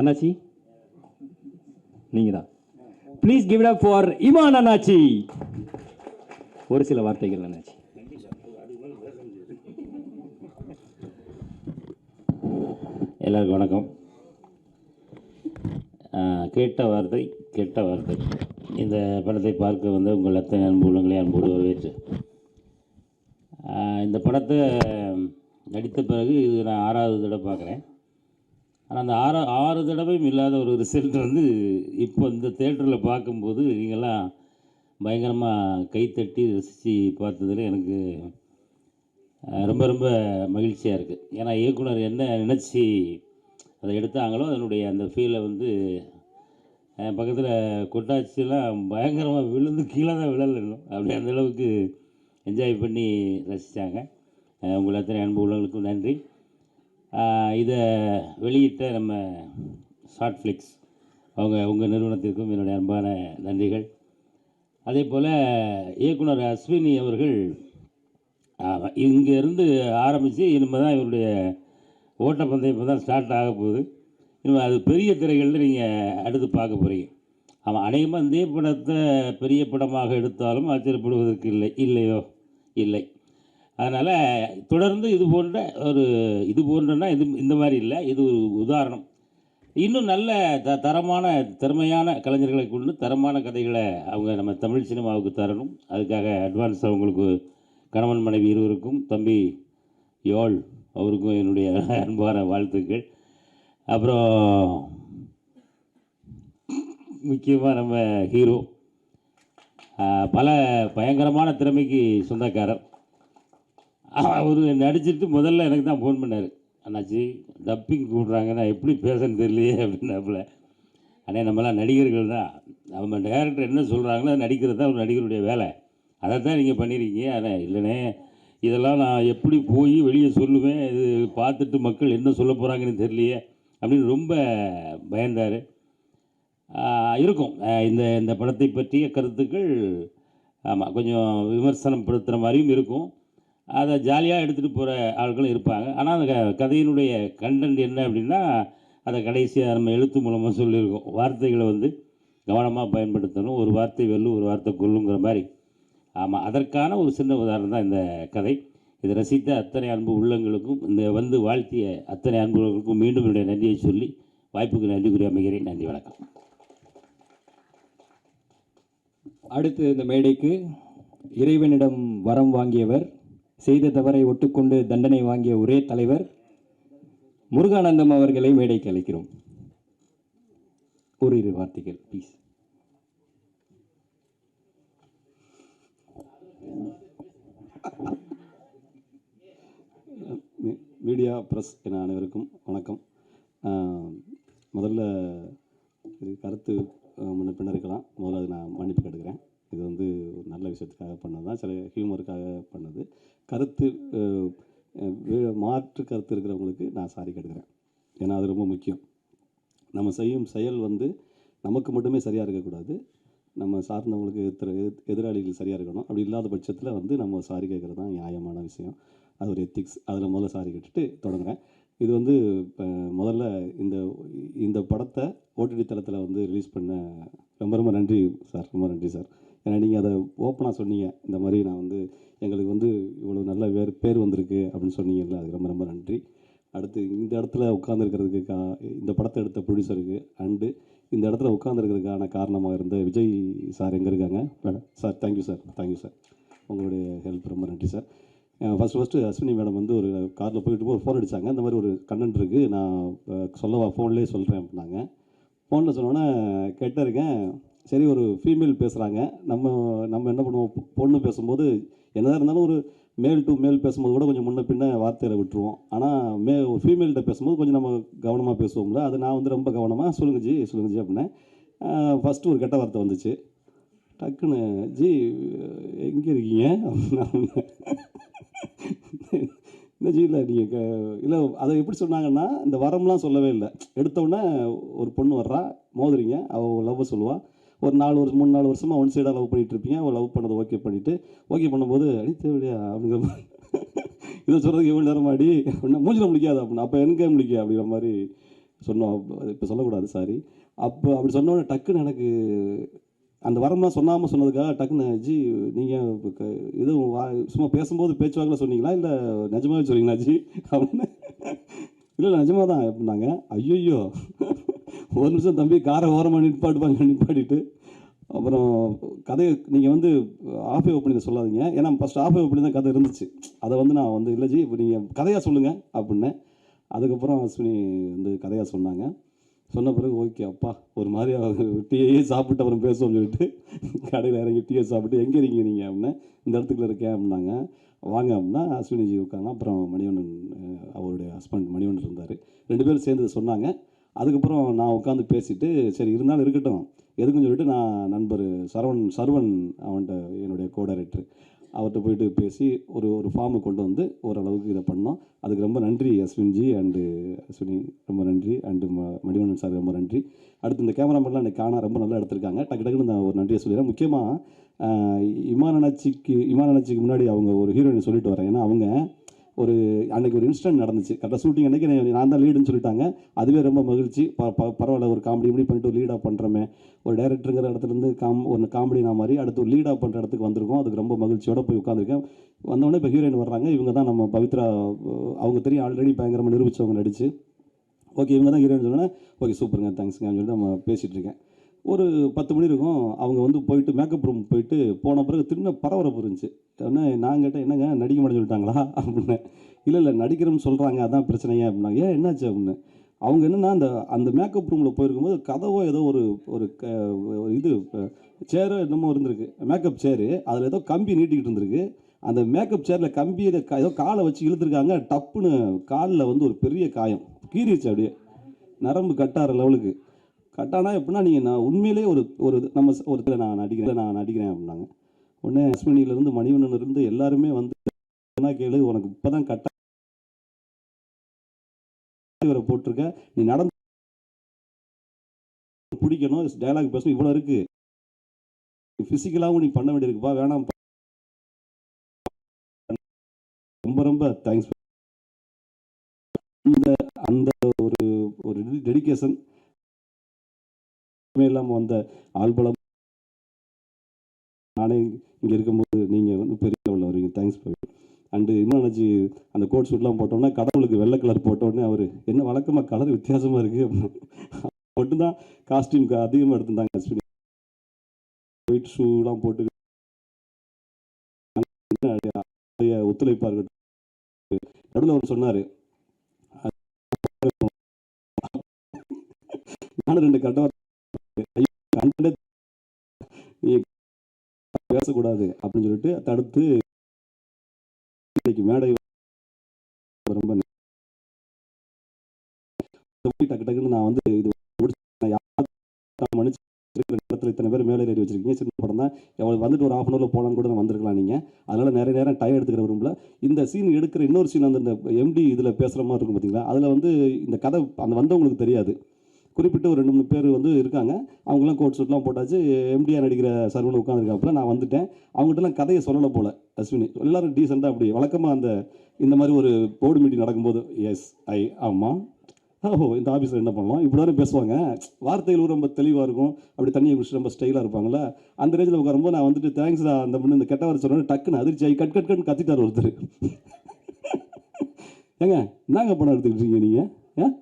அண்ணாச்சி நீங்கள் தான். Please give it up for Imman அண்ணாச்சி. ஒரு சில வார்த்தைகள் அண்ணாச்சி. எல்லாருக்கும் வணக்கம். கேட்ட வார்த்தை கெட்ட வார்த்தை. இந்த படத்தை பார்க்க வந்து உங்கள் அத்தனை அன்பு உள்ளங்களை அன்போடு வரவேற்று, இந்த படத்தை நடித்த பிறகு இது நான் 6வது தடவை பார்க்குறேன். ஆனால் அந்த 6 தடவையும் இல்லாத ஒரு ரிசல்ட் வந்து இப்போ இந்த தேட்டரில் பார்க்கும்போது நீங்கள்லாம் பயங்கரமாக கைத்தட்டி ரசித்து பார்த்ததில் எனக்கு ரொம்ப ரொம்ப மகிழ்ச்சியாக இருக்குது. ஏன்னா இயக்குனர் என்ன நினச்சி அதை எடுத்தாங்களோ அதனுடைய அந்த ஃபீலை வந்து பக்கத்தில் கொட்டாச்சிலாம் பயங்கரமாக விழுந்து கீழே தான் விழலும், அப்படி அந்தளவுக்கு என்ஜாய் பண்ணி ரசித்தாங்க. உங்கள் அத்தனை அன்பு உள்ளவங்களுக்கும் நன்றி. இதை வெளியிட்ட நம்ம ஷார்ட் ஃப்ளிக்ஸ் உங்கள் நிறுவனத்திற்கும் என்னுடைய அன்பான நன்றிகள். அதே போல் இயக்குனர் அஸ்வினி அவர்கள் இங்கேருந்து ஆரம்பித்து இனிமேல் தான் இவருடைய ஓட்டப்பந்தயம் இப்போ தான் ஸ்டார்ட் ஆக போகுது. இனிமேல் அது பெரிய திரைகளில் நீங்கள் அடுத்து பார்க்க போகிறீங்க. அவன் அநேகமாக இந்த படத்தை பெரிய படமாக எடுத்தாலும் ஆச்சரியப்படுவதற்கு இல்லை. அதனால் தொடர்ந்து இது போன்றனா இந்த மாதிரி இல்லை, இது ஒரு உதாரணம். இன்னும் நல்ல தரமான திறமையான கலைஞர்களை கொண்டு தரமான கதைகளை அவங்க நம்ம தமிழ் சினிமாவுக்கு தரணும். அதுக்காக அட்வான்ஸ் அவங்களுக்கு கணவன் மனைவி இருவருக்கும், தம்பி யோல் அவருக்கும் என்னுடைய அன்பான வாழ்த்துக்கள். அப்புறம் முக்கியமாக நம்ம ஹீரோ பல பயங்கரமான திறமைக்கு சொந்தக்காரர். அவர் நடிச்சுட்டு முதல்ல எனக்கு தான் ஃபோன் பண்ணார், அண்ணாச்சி டப்பிங் கூப்பிட்றாங்க, நான் எப்படி பேசன்னு தெரியலையே அப்படின்னாப்புல. ஆனால் நம்மளாம் நடிகர்கள் தான், நம்ம டேரக்டர் என்ன சொல்கிறாங்களோ நடிக்கிறது தான் ஒரு நடிகருடைய வேலை. அதை தான் நீங்கள் பண்ணியிருக்கீங்க. ஆனால் இல்லைனே, இதெல்லாம் நான் எப்படி போய் வெளியே சொல்லுவேன், இது பார்த்துட்டு மக்கள் என்ன சொல்ல போகிறாங்கன்னு தெரியலையே அப்படின்னு ரொம்ப பயந்தார். இருக்கும் இந்த படத்தை பற்றிய கருத்துக்கள் ஆமாம் கொஞ்சம் விமர்சனம் படுத்துகிற மாதிரியும் இருக்கும். அதை ஜாலியாக எடுத்துகிட்டு போகிற ஆட்களும் இருப்பாங்க. ஆனால் அந்த கதையினுடைய கண்டென்ட் என்ன அப்படின்னா, அதை கடைசியாக நம்ம எழுத்து மூலமாக சொல்லியிருக்கோம். வார்த்தைகளை வந்து கவனமாக பயன்படுத்தணும், ஒரு வார்த்தை வெல்லும் ஒரு வார்த்தை கொல்லுங்கிற மாதிரி. ஆமாம், அதற்கான ஒரு சின்ன உதாரணம் தான் இந்த கதை. இதை ரசித்த அத்தனை அன்பு உள்ளங்களுக்கும், இந்த வந்து வாழ்த்திய அத்தனை அன்புகளுக்கும் மீண்டும் என்னுடைய நன்றியை சொல்லி வாய்ப்புக்கு நன்றி கூறி அமைகிறேன். நன்றி, வணக்கம். அடுத்து இந்த மேடைக்கு இறைவனிடம் வரம் வாங்கியவர், செய்த தவறை ஒட்டுக்கொண்டு தண்டனை வாங்கிய ஒரே தலைவர் முருகானந்தம் அவர்களை மேடைக்கு அழைக்கிறோம். ஒரு 2 வார்த்தைகள் ப்ளீஸ். மீடியா ப்ரெஸ் என அனைவருக்கும் வணக்கம். முதல்ல இது கருத்து முன்ன பின்ன இருக்கலாம், முதல்ல அது நான் மன்னிப்பு கேட்டுக்கிறேன். இது வந்து ஒரு நல்ல விஷயத்துக்காக பண்ணது தான், சில ஹியூமருக்காக பண்ணது. கருத்து மாற்று கருத்து இருக்கிறவங்களுக்கு நான் சாரி கேட்டுக்கிறேன். ஏன்னா அது ரொம்ப முக்கியம். நம்ம செய்யும் செயல் வந்து நமக்கு மட்டுமே சரியாக இருக்கக்கூடாது, நம்ம சார்ந்தவங்களுக்கு எதிராளிகள் சரியாக இருக்கணும். அப்படி இல்லாத பட்சத்தில் வந்து நம்ம சாரி கேட்குறது தான் நியாயமான விஷயம். அது ஒரு எத்திக்ஸ். அதில் முதல்ல சாரி கேட்டுட்டு தொடங்குறேன். இது வந்து இப்போ முதல்ல இந்த படத்தை ஓடிடி தளத்தில் வந்து ரிலீஸ் பண்ண ரொம்ப நன்றி சார், ரொம்ப நன்றி சார். ஏன்னா நீங்கள் அதை ஓப்பனாக சொன்னீங்க, இந்த மாதிரி நான் வந்து எங்களுக்கு வந்து இவ்வளோ நல்ல பேர் வந்திருக்கு அப்படின்னு சொன்னீங்கல்ல, அதுக்கு ரொம்ப நன்றி. அடுத்து இந்த இடத்துல உட்காந்துருக்கிறதுக்கு இந்த படத்தை எடுத்த ப்ரொடியூசருக்கு அண்டு இந்த இடத்துல உட்காந்துருக்கிறதுக்கான காரணமாக இருந்த விஜய் சார் எங்கே இருக்காங்க சார்? தேங்க்யூ சார், உங்களுடைய ஹெல்ப் ரொம்ப நன்றி சார். ஃபஸ்ட்டு அஸ்வினி மேடம் வந்து ஒரு காரில் போயிட்டு ஒரு ஃபோன் அடித்தாங்க, இந்த மாதிரி ஒரு கண்டென்ட் இருக்குது, நான் சொல்லவா ஃபோன்லேயே சொல்கிறேன் அப்படின்னாங்க. ஃபோனில் சொன்னோன்னே கேட்டிருக்கேன். சரி, ஒரு ஃபீமேல் பேசுகிறாங்க, நம்ம என்ன பண்ணுவோம், பொண்ணு பேசும்போது என்னதான் இருந்தாலும் ஒரு மேல் டு மேல் பேசும்போது கூட கொஞ்சம் முன்ன பின்ன வார்த்தையில் விட்டுருவோம். ஆனால் ஒரு ஃபீமேல்கிட்ட பேசும்போது கொஞ்சம் நம்ம கவனமாக பேசுவோம்ல, அது நான் வந்து ரொம்ப கவனமாக சொல்லுங்க ஜி அப்படின்னேன். ஃபஸ்ட்டு ஒரு கெட்ட வார்த்தை வந்துச்சு. டக்குன்னு ஜி எங்கே இருக்கீங்க அப்படின்னா, என்ன ஜி இல்லை நீங்கள் இல்லை, அதை எப்படி சொன்னாங்கன்னா, இந்த வரம்லாம் சொல்லவே இல்லை. எடுத்தோடனே ஒரு பொண்ணு வர்றா, மோதுறீங்க, அவள் லவ் சொல்லுவாள். ஒரு 3-4 வருஷமாக ஒன் சைடாக லவ் பண்ணிகிட்டு இருப்பீங்க. அவள் லவ் பண்ணதை ஓகே பண்ணும்போது அடி தேவையா அப்படிங்கிற மாதிரி, இதை சொல்கிறதுக்கு எவ்வளோ நேரம் அடி அப்படின்னா மூஞ்சில் முடிக்காது அப்படின்னா, அப்போ எங்கே முடிக்க அப்படிங்கிற மாதிரி சொன்னோம். இப்போ சொல்லக்கூடாது, சாரி. அப்போ அப்படி சொன்னோடனே டக்குன்னு எனக்கு அந்த வரம்லாம் சொன்னாமல் சொன்னதுக்காக டக்குன்னு, ஜி நீங்கள் எதுவும் சும்மா பேசும்போது பேச்சுவாக்கில் சொன்னீங்களா, இல்லை நிஜமாவே சொல்றீங்களா ஜி அப்படின்னு. இல்லை நிஜமாக தான் அப்படின்னாங்க. ஐயோ, ஒரு நிமிஷம் தம்பி, காரை ஓரமாக நிப்பாட்டிட்டு அப்புறம் கதையை நீங்கள் வந்து ஆஃபே ஓப்பனிங் சொல்லாதீங்க, ஏன்னா ஃபஸ்ட் ஆஃபே ஓப்பனிங் தான் கதை இருந்துச்சு. அதை வந்து நான் வந்து இல்லை ஜி இப்போ நீங்கள் கதையாக சொல்லுங்கள் அப்படின்னேன். அதுக்கப்புறம் அஸ்வினி வந்து கதையாக சொன்னாங்க. சொன்ன பிறகு ஓகே அப்பா ஒரு மாதிரி டீயே சாப்பிட்டு அப்புறம் பேசுவோம்னு சொல்லிட்டு கடையில் இறங்கி டீயை சாப்பிட்டு, எங்கே இருக்கீங்க நீங்கள் அப்படின்னா, இந்த இடத்துக்குள்ள இருக்கேன் அப்படின்னாங்க. வாங்க அப்படின்னா அஸ்வினிஜி உட்காங்க. அப்புறம் மணிவண்ணன், அவருடைய ஹஸ்பண்ட் மணிவண்ணன் இருந்தார். 2 பேரும் சேர்ந்து சொன்னாங்க. அதுக்கப்புறம் நான் உட்காந்து பேசிவிட்டு, சரி இருந்தாலும் இருக்கட்டும் எதுக்குன்னு சொல்லிட்டு, நான் நண்பர் சரவணன் அவன்கிட்ட, என்னுடைய கோ டைரக்டர், அவர்கிட்ட போயிட்டு பேசி ஒரு ஃபார்மை கொண்டு வந்து ஓரளவுக்கு இதை பண்ணோம். அதுக்கு ரொம்ப நன்றி அஸ்வின்ஜி அண்டு அஸ்வினி, ரொம்ப நன்றி. அண்டு மணிவண்ணன் சார் ரொம்ப நன்றி. அடுத்து இந்த கேமராமேன்லாம் எனக்கு ரொம்ப நல்லா எடுத்திருக்காங்க. டக்கு டக்குன்னு நான் ஒரு நன்றியை சொல்லிடுறேன். முக்கியமாக இமான் முன்னாடி அவங்க ஒரு ஹீரோயின் சொல்லிட்டு வரேன். ஏன்னா அவங்க அன்றைக்கி ஒரு இன்சிடென்ட் நடந்துச்சு. கரெக்டாக ஷூட்டிங் அன்றைக்கி நான் தான் லீடுன்னு சொல்லிட்டாங்க. அதுவே ரொம்ப மகிழ்ச்சி. பரவாயில்ல, ஒரு காமெடி இப்படி பண்ணிட்டு ஒரு லீடாக பண்ணுறோமே, ஒரு டைரக்டருங்கிற இடத்துலேருந்து ஒரு காமெடினா மாதிரி அடுத்து ஒரு லீடாக பண்ணுற இடத்துக்கு வந்திருக்கோம். அதுக்கு ரொம்ப மகிழ்ச்சியோடு போய் உட்காந்துருக்கேன். வந்தோடனே இப்போ ஹீரோயின் வர்றாங்க. இவங்க தான் நம்ம பவித்ரா, அவங்க தெரியும் ஆல்ரெடி பயங்கரமாக நிரூபித்தவங்க நடித்து. ஓகே இவங்க தான் ஹீரோயின் சொன்னேன். ஓகே சூப்பருங்க, தேங்க்ஸுங்கன்னு சொல்லிட்டு நம்ம பேசிகிட்டு இருக்கேன். ஒரு 10 மணி இருக்கும். அவங்க வந்து போயிட்டு மேக்கப் ரூம் போயிட்டு போன பிறகு திரும்ப பரபரப்பு இருந்துச்சு. உடனே நான் கேட்டேன், என்னங்க நடிக்க மாட்டேன்னு சொல்லிட்டாங்களா அப்படின்னு. இல்லை நடிக்கிறோம்னு சொல்கிறாங்க, அதான் பிரச்சனையே அப்படின்னா. ஏன் என்னாச்சு அப்படின்னு. அவங்க என்னென்னா அந்த மேக்கப் ரூமில் போயிருக்கும்போது கதவோ ஏதோ ஒரு இது சேரோ என்னமோ இருந்திருக்கு, மேக்கப் சேரு. அதில் ஏதோ கம்பி நீட்டிக்கிட்டு இருந்திருக்கு. அந்த மேக்கப் சேரில் கம்பி ஏதோ காலை வச்சு இழுத்துருக்காங்க. டப்புன்னு காலில் வந்து ஒரு பெரிய காயம் கீறிச்சு. அப்படியே நரம்பு கட்டார லெவலுக்கு கட்டானா எப்படின்னா, நீங்கள் நான் உண்மையிலே நம்ம நான் நடிக்கிறேன் அப்படின்னாங்க. உடனே அஸ்வினியிலேருந்து மணிவண்ணனிலிருந்து எல்லாருமே வந்து, என்ன கேளு உனக்கு இப்போ தான் வரை போட்டிருக்க, நீ நடந்து பிடிக்கணும், டைலாக் பேசணும், இவ்வளோ இருக்குது, ஃபிசிக்கலாகவும் நீ பண்ண வேண்டியிருக்குப்பா, வேணாம். ரொம்ப ரொம்ப தேங்க்ஸ். அந்த ஒரு டெடிக்கேஷன் இல்லாமல் வந்த ஆள்பலம், நானே இங்கே இருக்கும்போது நீங்கள் வந்து பெரிய லெவலில் வருவீங்க. Thanks for. அண்டு இன்னும் நினச்சி அந்த கோட் ஷூட்லாம் போட்டோன்னா, கடவுளுக்கு வெள்ளை கலர் போட்டோடனே அவர் என்ன வழக்கமாக கலர் வித்தியாசமாக இருக்குது அப்படின்னு மட்டும்தான் காஸ்டியூம் அதிகமாக எடுத்துருந்தாங்க. அஸ்வினி ஒயிட் ஷூலாம் போட்டு ஒத்துழைப்பாக இருக்கட்டும். நடுவில் அவர் சொன்னார், நானும் 2 கட்டவர் பேசக்கூடாது அப்படின்னு சொல்லிட்டு தடுத்து மேடை ரொம்ப டக்கு டக்குன்னு நான் வந்து இது மன்னிச்சு இடத்துல இத்தனை பேர் மேலே ஏறி வச்சிருக்கீங்க. சின்ன படம் தான், எவ்வளோ வந்துட்டு ஒரு 1/2 hour போகலான்னு கூட வந்திருக்கலாம் நீங்கள். அதனால் நிறைய நேரம் டைம் எடுத்துக்கிற விரும்பல. இந்த சீன் எடுக்கிற இன்னொரு சீன் அந்த எம்டி இதில் பேசுகிற மாதிரி இருக்கும் பார்த்தீங்களா, அதில் வந்து இந்த கதை அந்த வந்தவங்களுக்கு தெரியாது. குறிப்பிட்ட ஒரு 2-3 பேர் வந்து இருக்காங்க. அவங்களாம் கோட் ஷூட்லாம் போட்டாச்சு. எம்டிஆர் நடிக்கிற சர்வன் உட்காந்துருக்காப்புல. நான் வந்துட்டேன். அவங்ககிட்டலாம் கதையை சொல்லலை போல் அஸ்வினி. எல்லோரும் டீசெண்டாக அப்படி வழக்கமாக இந்த மாதிரி ஒரு போர்டு மீட்டிங் நடக்கும்போது, எஸ் ஆமாம், ஓஹோ இந்த ஆஃபீஸில் என்ன பண்ணலாம் இப்படி பேசுவாங்க. வார்த்தைகள் ரொம்ப தெளிவாக இருக்கும். அப்படி தண்ணியை குடிச்சு ரொம்ப ஸ்டைலாக இருப்பாங்கள. அந்த ரேஞ்சில் உட்காரும்போது நான் வந்துட்டு தேங்க்ஸ்டா அந்த முன்னு இந்த கெட்ட வார்த்தை சொன்னோன்னே டக்குன்னு அதிர்ச்சி ஆகி கட் கத்திட்டார் ஒருத்தர். ஏங்க என்னங்க படம் எடுத்துக்கிட்டு இருக்கீங்க நீங்கள்?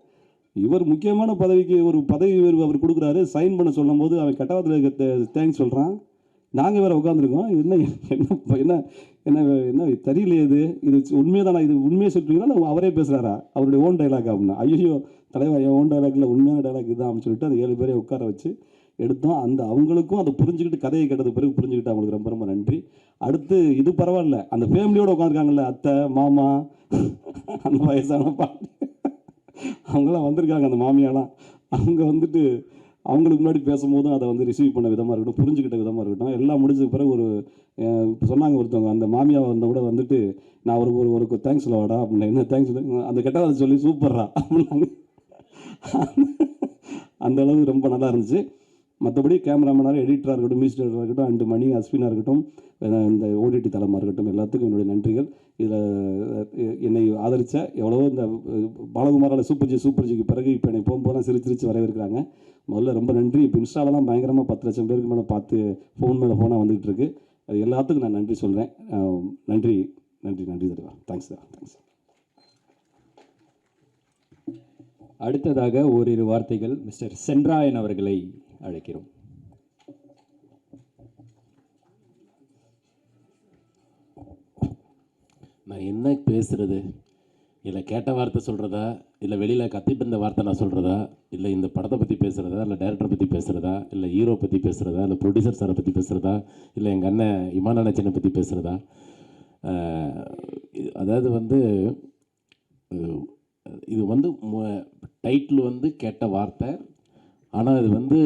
இவர் முக்கியமான பதவிக்கு ஒரு பதவி உயர்வு அவர் கொடுக்குறாரு. சைன் பண்ண சொல்லும் போது அவன் கட்டவாத்தில் தேங்க்ஸ் சொல்கிறான். நாங்கள் வேறு உட்காந்துருக்கோம். என்ன என்ன என்ன என்ன தெரியலையே, இது உண்மையாக தானே, இது உண்மையை சொல்லிட்டீங்கன்னா அவரே பேசுகிறாரா, அவருடைய ஓன் டைலாக் அப்படின்னா. ஐயோ தலைவா, என் ஓன் டைலாக்ல உண்மையான டைலாக் இதுதான் அப்படின்னு சொல்லிட்டு அந்த 7 பேரை உட்கார வச்சு எடுத்தோம். அவங்களுக்கும் அதை புரிஞ்சுக்கிட்டு, கதையை கேட்டது பிறகு புரிஞ்சுக்கிட்டு அவங்களுக்கு ரொம்ப ரொம்ப நன்றி. அடுத்து இது பரவாயில்ல, அந்த ஃபேமிலியோடு உட்காந்துருக்காங்கல்ல, அத்தை மாமா அந்த வயசான பாட்டி அவங்களாம் வந்திருக்காங்க. அந்த மாமியாலாம் அவங்க வந்துட்டு அவங்களுக்கு முன்னாடி பேசும்போதும் அதை வந்து ரிசீவ் பண்ண விதமாக இருக்கட்டும், புரிஞ்சுக்கிட்ட விதமாக இருக்கட்டும், எல்லாம் முடிஞ்சதுக்கு பிறகு இப்போ சொன்னாங்க ஒருத்தவங்க, அந்த மாமியாவை வந்த கூட வந்துட்டு நான் ஒரு தேங்க்ஸ் வாடா அப்படின்னா, என்ன தேங்க்ஸ் அந்த கெட்டதை சொல்லி சூப்பர்ரா அப்படின்னாங்க. அந்த அளவு ரொம்ப நல்லா இருந்துச்சு. மற்றபடி கேமராமேனாக எடிட்டராக இருக்கட்டும், மியூசிக் டைரக்டராக இருக்கட்டும், அண்டு மணி அஸ்வினாக இருக்கட்டும், இந்த ஓடிடி தளமாக இருக்கட்டும், எல்லாத்துக்கும் என்னுடைய நன்றிகள். இதில் என்னை ஆதரித்த எவ்வளவோ இந்த பாலகுமாரால் சூப்பர் ஜிக்கு பிறகு இப்போ என்னை போகும்போதெல்லாம் சிரிச்சு வரவேற்கிறாங்க. முதல்ல ரொம்ப நன்றி. இப்போ இன்ஸ்டாலலாம் பயங்கரமாக 10 லட்சம் பேருக்கு மேலே பார்த்து ஃபோன் மேலே ஃபோனாக வந்துகிட்டு இருக்கு. அது எல்லாத்துக்கும் நான் நன்றி சொல்கிறேன். நன்றி தருவா. தேங்க்ஸ். அடுத்ததாக ஓரிரு வார்த்தைகள் மிஸ்டர் சென்ராயன் அவர்களை அழைக்கிறோம். நான் என்ன பேசுகிறது, இல்லை கேட்ட வார்த்தை சொல்கிறதா, இல்லை வெளியில் கத்திட்டு இருந்த வார்த்தை நான் சொல்கிறதா, இல்லை இந்த படத்தை பற்றி பேசுகிறதா, இல்லை டைரக்டரை பற்றி பேசுகிறதா, இல்லை ஹீரோ பற்றி பேசுகிறதா, இல்லை ப்ரொடியூசர் சாரை பற்றி பேசுகிறதா, இல்லை எங்கள் அண்ணன் இமான் அண்ணனை பற்றி பேசுகிறதா. அதாவது வந்து இது வந்து டைட்டில் வந்து கேட்ட வார்த்தை. ஆனால் இது வந்து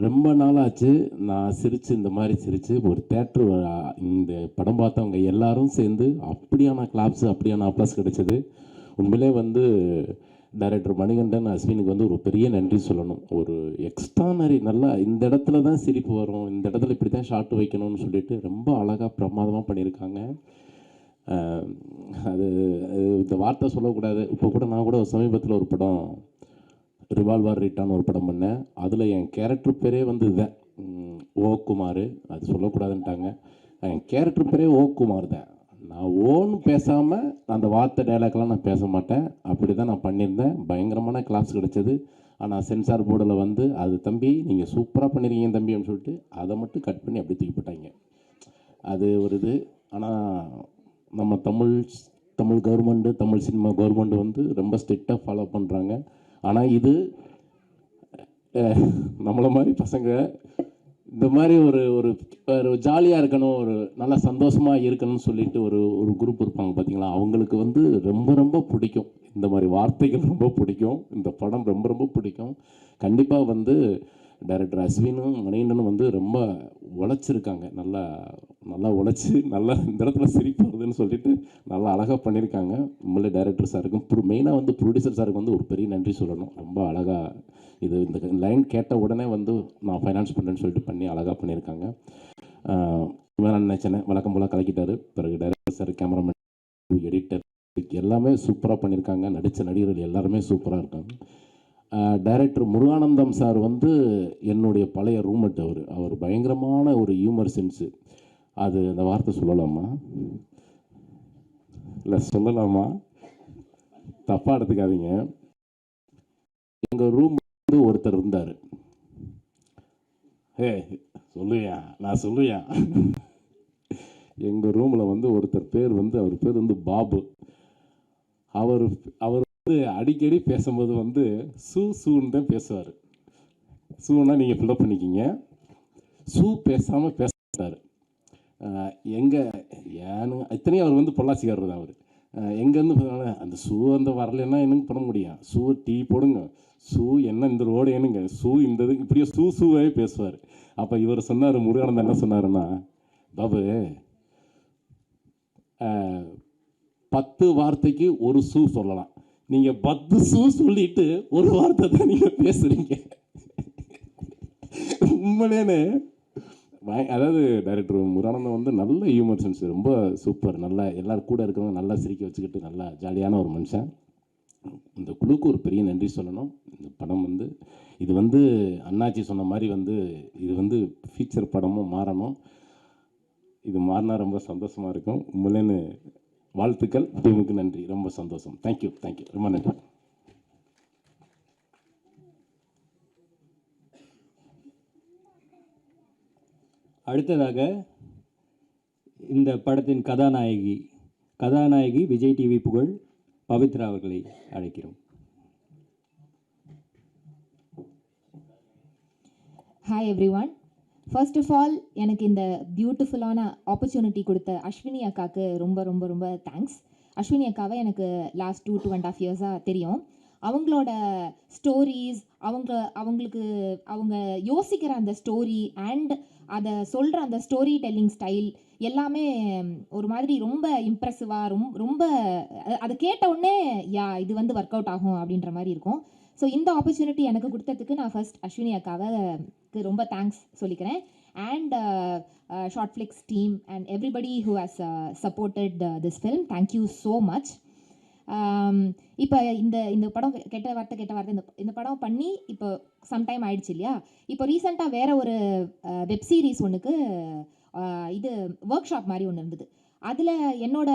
ரொம்ப நாளாச்சு நான் சிரித்து இந்த மாதிரி சிரித்து ஒரு தேட்ரு இந்த படம் பார்த்தவங்க எல்லாரும் சேர்ந்து அப்படியான கிளாப்ஸு அப்படியான அப்ளாஸ் கிடைச்சது. உண்மையிலே வந்து டைரக்டர் மணிகண்டன் அஸ்வினுக்கு வந்து ஒரு பெரிய நன்றி சொல்லணும். ஒரு எக்ஸ்ட்ரானரி நல்லா இந்த இடத்துல தான் சிரிப்பு வரும், இந்த இடத்துல இப்படி தான் ஷார்ட் வைக்கணும்னு சொல்லிட்டு ரொம்ப அழகாக பிரமாதமாக பண்ணியிருக்காங்க. அது இந்த வார்த்தை சொல்லக்கூடாது. இப்போ கூட நான் கூட சமீபத்தில் ஒரு படம் ரிவால்வர் ரிட்டான்னு ஒரு படம் பண்ணேன். அதில் என் கேரக்டர் பேரே வந்து இதுதான், ஓ குமார். அது சொல்லக்கூடாதுன்ட்டாங்க. என் கேரக்டர் பேரே ஓ குமார் தான். நான் ஓன்னு பேசாமல் அந்த வார்த்தை டைலாக்லாம் நான் பேச மாட்டேன். அப்படி தான் நான் பண்ணியிருந்தேன். பயங்கரமான கிளாப்ஸ் கிடச்சிது. ஆனால் சென்சார் போர்டில் வந்து அது தம்பி நீங்கள் சூப்பராக பண்ணியிருக்கீங்க தம்பின்னு சொல்லிட்டு அதை மட்டும் கட் பண்ணி அப்படி தூக்கி போட்டாங்க. அது ஒரு இது. ஆனால் நம்ம Tamil government, Tamil cinema government வந்து ரொம்ப ஸ்ட்ரிக்டாக ஃபாலோ பண்ணுறாங்க. ஆனால் இது நம்மளை மாதிரி பசங்க இந்த மாதிரி ஒரு ஜாலியாக இருக்கணும், ஒரு நல்லா சந்தோஷமாக இருக்கணும்னு சொல்லிட்டு ஒரு குரூப் இருப்பாங்க பார்த்தீங்களா, அவங்களுக்கு வந்து ரொம்ப பிடிக்கும். இந்த மாதிரி வார்த்தைகள் ரொம்ப பிடிக்கும். இந்த படம் ரொம்ப பிடிக்கும். கண்டிப்பாக வந்து டைரக்டர் அஸ்வினும் மணிகண்டனும் வந்து ரொம்ப உழைச்சிருக்காங்க. நல்லா உழைச்சி நல்லா இந்த இடத்துல சிரிப்பு வருதுன்னு சொல்லிட்டு நல்லா அழகாக பண்ணியிருக்காங்க. உண்மையிலே டைரக்டர் சாருக்கும் மெயினாக வந்து ப்ரொடியூசர் சாருக்கு வந்து ஒரு பெரிய நன்றி சொல்லணும். ரொம்ப அழகாக இந்த லைன் கேட்ட உடனே வந்து நான் ஃபைனான்ஸ் பண்ணுறேன்னு சொல்லிட்டு பண்ணி அழகாக பண்ணியிருக்காங்க. நான் நினச்சேன் வழக்கம் போல் கலக்கிட்டார். பிறகு டைரக்டர் சார், கேமராமேன், எடிட்டர் எல்லாமே சூப்பராக பண்ணியிருக்காங்க. நடித்த நடிகர்கள் எல்லாருமே சூப்பராக இருக்காங்க. டைரக்டர் முருகானந்தம் சார் வந்து என்னுடைய பழைய ரூம்மேட். அவர் பயங்கரமான ஒரு ஹியூமர் சென்ஸு. அது அந்த வார்த்தை சொல்லலாமா, இல்லை சொல்லலாமா, தப்பாக எடுத்துக்காதீங்க. எங்கள் ரூம் வந்து ஒருத்தர் இருந்தார். நான் சொல்லுவியா எங்கள் ரூமில் வந்து ஒருத்தர் பேர் வந்து பாபு. அவர் வந்து அடிக்கடி பேசும்போது வந்து சூன்னு தான் பேசுவார். சூன்னா நீங்கள் ஃபில்லப் பண்ணிக்கிங்க. பேசாமல் பேசுகிறார். ஏன்னு இத்தனையும் அவர் வந்து பொள்ளாச்சிக்காரர் தான். அவர் எங்கேருந்து அந்த அந்த வரலன்னா என்னங்க பண்ண முடியும். டீ போடுங்க, என்ன இந்த ரோடு என்னங்க, இந்த இது இப்படியே சூவாகவே பேசுவார். அப்போ இவர் சொன்னார், முருகானந்தம் என்ன சொன்னாருன்னா, பாபு 10 வார்த்தைக்கு ஒரு சொல்லலாம், நீங்கள் 10 சொல்லிட்டு ஒரு வார்த்தை தான் நீங்கள் பேசுகிறீங்க. உண்மையிலேன்னு அதாவது டைரக்டர் முருகானந்தம் வந்து நல்ல ஹியூமர் சென்ஸ், ரொம்ப சூப்பர். நல்லா எல்லோரும் கூட இருக்கிறவங்க நல்லா சிரிக்க வச்சுக்கிட்டு நல்லா ஜாலியான ஒரு மனுஷன். இந்த குழுக்கு ஒரு பெரிய நன்றி சொல்லணும். இந்த படம் வந்து இது வந்து அண்ணாச்சி சொன்ன மாதிரி வந்து இது வந்து ஃபீச்சர் படமும் மாறணும். இது மாறினா ரொம்ப சந்தோஷமாக இருக்கும். உண்மையிலேன்னு வாழ்த்துக்கள். டீமுக்கு நன்றி. ரொம்ப சந்தோஷம். தேங்க்யூ. ரொம்ப நன்றி. அடுத்ததாக இந்த படத்தின் கதாநாயகி விஜய் டிவி புகழ் பவித்ரா அவர்களை அழைக்கிறோம். Hi everyone. First of all எனக்கு இந்த பியூட்டிஃபுல்லான ஆப்பர்ச்சுனிட்டி கொடுத்த அஸ்வினி அக்காவுக்கு ரொம்ப தேங்க்ஸ். அஸ்வினி அக்காவை எனக்கு லாஸ்ட் 2.5 இயர்ஸாக தெரியும். அவங்களோட ஸ்டோரிஸ், அவங்க யோசிக்கிற அந்த ஸ்டோரி அண்ட் அதை சொல்கிற அந்த ஸ்டோரி டெல்லிங் ஸ்டைல் எல்லாமே ஒரு மாதிரி ரொம்ப இம்ப்ரெசிவாக, ரொம்ப அதை கேட்ட உடனே இது வந்து ஒர்க் அவுட் ஆகும் அப்படின்ற மாதிரி இருக்கும். ஸோ இந்த ஆப்பர்ச்சுனிட்டி எனக்கு கொடுத்ததுக்கு நான் ஃபர்ஸ்ட் அஸ்வினி அக்காவுக்கு ரொம்ப தேங்க்ஸ் சொல்லிக்கிறேன். and Shortflix team and everybody who has supported this film. Thank you so much. இப்போ இந்த படம் கெட்ட வார்த்தை இந்த படம் பண்ணி இப்போ சம்டைம் ஆயிடுச்சு இல்லையா. இப்போ ரீசெண்டாக வேற ஒரு வெப் சீரிஸ் ஒன்றுக்கு இது ஒர்க் ஷாப் மாதிரி ஒன்று இருந்தது. அதில் என்னோட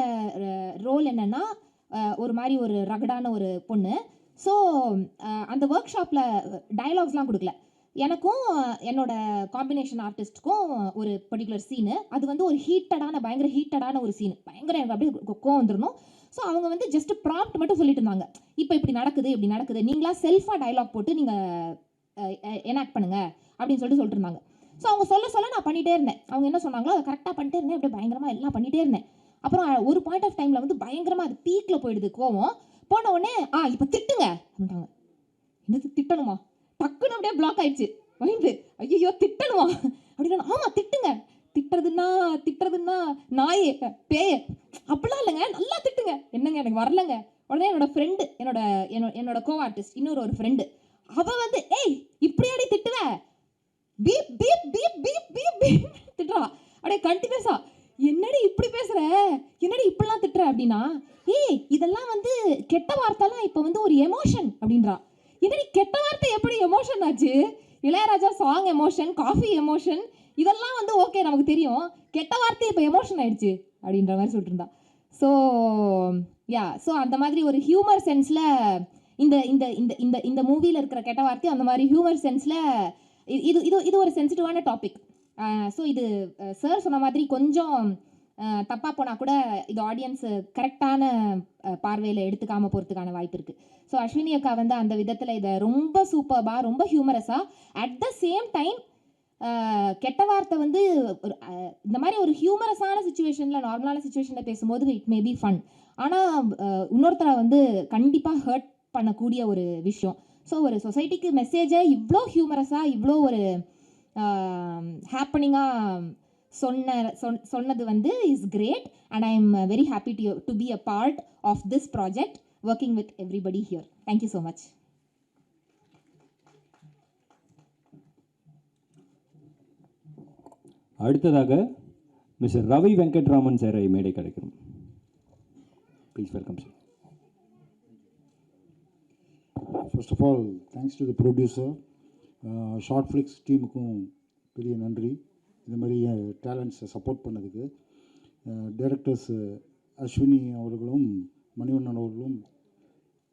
ரோல் என்னென்னா ஒரு மாதிரி ஒரு ரகடான ஒரு பொண்ணு. ஸோ அந்த ஒர்க் ஷாப்பில் டயலாக்ஸ்லாம் கொடுக்கல. எனக்கும் என்னோட காம்பினேஷன் ஆர்டிஸ்ட்டுக்கும் ஒரு பர்டிகுலர் சீனு, அது வந்து ஒரு பயங்கர ஹீட்டடான ஒரு சீனு, பயங்கர எனக்கு அப்படியே கோவம் வந்துடணும். ஸோ அவங்க வந்து ஜஸ்ட் ப்ராம்ப்ட் மட்டும் சொல்லிட்டு இருந்தாங்க, இப்போ இப்படி நடக்குது, நீங்களா செல்ஃபாக டயலாக் போட்டு நீங்கள் எனாக்ட் பண்ணுங்க அப்படின்னு சொல்லிட்டு இருந்தாங்க. ஸோ அவங்க சொல்ல நான் பண்ணிகிட்டே இருந்தேன். அவங்க என்ன சொன்னாங்களோ அதை கரெக்டாக பண்ணிட்டே இருந்தேன், அப்படியே பயங்கரமாக எல்லாம் பண்ணிகிட்டே இருந்தேன். அப்புறம் ஒரு பாயிண்ட் ஆஃப் டைமில் வந்து பயங்கரமாக அது பீக்கில் போயிடுது கோவம். போன உடனே இப்போ திட்டுங்க அப்படின்ட்டாங்க. என்னது திட்டணுமா? டக்குன்னு அப்படியே பிளாக் ஆயிடுச்சு மைண்டு. ஐயோ திட்டணுமா அப்படின்னா, ஆமாம் திட்டுங்க. திட்டுறதுன்னா நாயே பேய அப்படிலாம் இல்லைங்க, நல்லா திட்டுங்க. என்னங்க எனக்கு வரலங்க. உடனே என்னோட ஃப்ரெண்டு, என்னோட கோ ஆர்டிஸ்ட் ஒரு ஃப்ரெண்டு, அவள் வந்து ஏய் இப்படியாடி திட்டுவ, beep beep beep beep beep beep திட்டுறா அப்படியே கண்டினியூஸா. என்னடி இப்படி பேசுற, என்னடி இப்படிலாம் திட்டுற அப்படின்னா, ஏய் இதெல்லாம் வந்து கெட்ட வார்த்தைலாம் இப்போ வந்து ஒரு எமோஷன் அப்படின்றா. என்னடி கெட்ட வார்த்தை எப்படி எமோஷன் ஆச்சு? Ilaiyaraaja song emotion, coffee emotion, இதெல்லாம் வந்து ஓகே நமக்கு தெரியும், கெட்ட வார்த்தை இப்போ எமோஷன் ஆயிடுச்சு அப்படின்ற மாதிரி சொல்லிட்டு இருந்தா. ஸோ அந்த மாதிரி ஒரு ஹியூமர் சென்ஸில் இந்த இந்த இந்த இந்த இந்த மூவியில் இருக்கிற கெட்ட வார்த்தை அந்த மாதிரி ஹியூமர் சென்ஸில் இது இது இது ஒரு சென்சிட்டிவான டாபிக். ஸோ இது சார் சொன்ன மாதிரி கொஞ்சம் தப்பாக போனால் கூட இது ஆடியன்ஸ் கரெக்டான பார்வையில் எடுத்துக்காமல் போகிறதுக்கான வாய்ப்பு இருக்குது. ஸோ அஸ்வினி அக்கா வந்து அந்த விதத்தில் இதை ரொம்ப சூப்பர்பாக, ரொம்ப ஹியூமரஸாக, அட் த சேம் டைம் கெட்ட வார்த்தை வந்து ஒரு இந்த மாதிரி ஒரு ஹியூமரஸான சுச்சுவேஷனில், நார்மலான சுச்சுவேஷனில் பேசும்போது இட் மே பி ஃபன். ஆனால் இன்னொருத்தரை வந்து கண்டிப்பாக ஹர்ட் பண்ணக்கூடிய ஒரு விஷயம். ஸோ ஒரு சொசைட்டிக்கு மெசேஜை இவ்வளோ ஹியூமரஸாக, இவ்வளோ ஒரு ஹேப்பனிங்காக சொன்னது வந்து is great. And I am very happy to be a part of this project, working with everybody here. Thank you so much. அடுத்ததாக மிஸ்டர் ரவி வெங்கட்ராமன் சாரை மேடை கிடைக்கணும். Please welcome sir. First of all thanks to the producer, ஷார்ட்ஃப்ளிக்ஸ் டீமுக்கும் பெரிய நன்றி, இந்த மாதிரி டேலண்ட்ஸை சப்போர்ட் பண்ணதுக்கு. டைரக்டர்ஸ் அஸ்வினி அவர்களும் மணிவண்ணன் அவர்களும்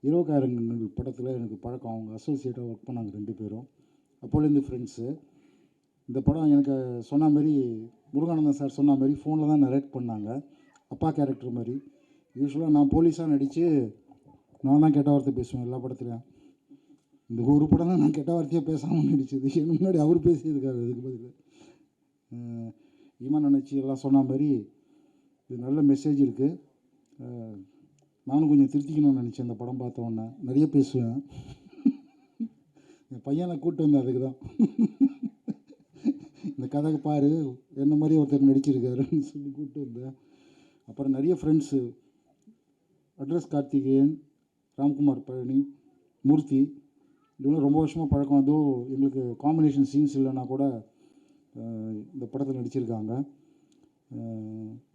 இரவுக்காரங்கள் படத்தில் எனக்கு பழக்கம், அவங்க அசோசியேட்டாக ஒர்க் பண்ணாங்க 2 பேரும், அப்போலேருந்து ஃப்ரெண்ட்ஸு. இந்த படம் எனக்கு சொன்ன மாதிரி முருகானந்தன் சார் சொன்ன மாதிரி ஃபோனில் தான் நரேட் பண்ணாங்க, அப்பா கேரக்டர் மாதிரி. யூஸ்வலாக நான் போலீஸாக நடித்து நான் தான் கெட்ட வார்த்தை பேசுவேன் எல்லா படத்துலையும். இந்த ஒரு படம் தான் நான் கெட்ட வார்த்தையாக பேசாமல் நடித்தது, எனக்கு முன்னாடி அவர் பேசியிருக்காரு. அதுக்கு பதில் ஈமான் நினச்சி எல்லாம் சொன்ன மாதிரி இது நல்ல மெசேஜ் இருக்குது. நானும் கொஞ்சம் திருத்திக்கணும்னு நினச்சேன் இந்த படம் பார்த்த உடனே. நிறைய பேசுவேன், என் பையனை கூப்பிட்டு வந்தேன் அதுக்கு தான். இந்த கதைக்கு பாரு என்ன மாதிரி ஒருத்தர் நடிச்சிருக்காருன்னு சொல்லி கூப்பிட்டு வந்தேன். அப்புறம் நிறைய ஃப்ரெண்ட்ஸு, அட்ரஸ் கார்த்திகேயன், ராம்குமார் பழனி, மூர்த்தி, இவங்களும் ரொம்ப வருஷமாக பழக்கம். அதுவும் எங்களுக்கு காம்பினேஷன் சீன்ஸ் இல்லைன்னா கூட இந்த படத்தில் நடிச்சிருக்காங்க.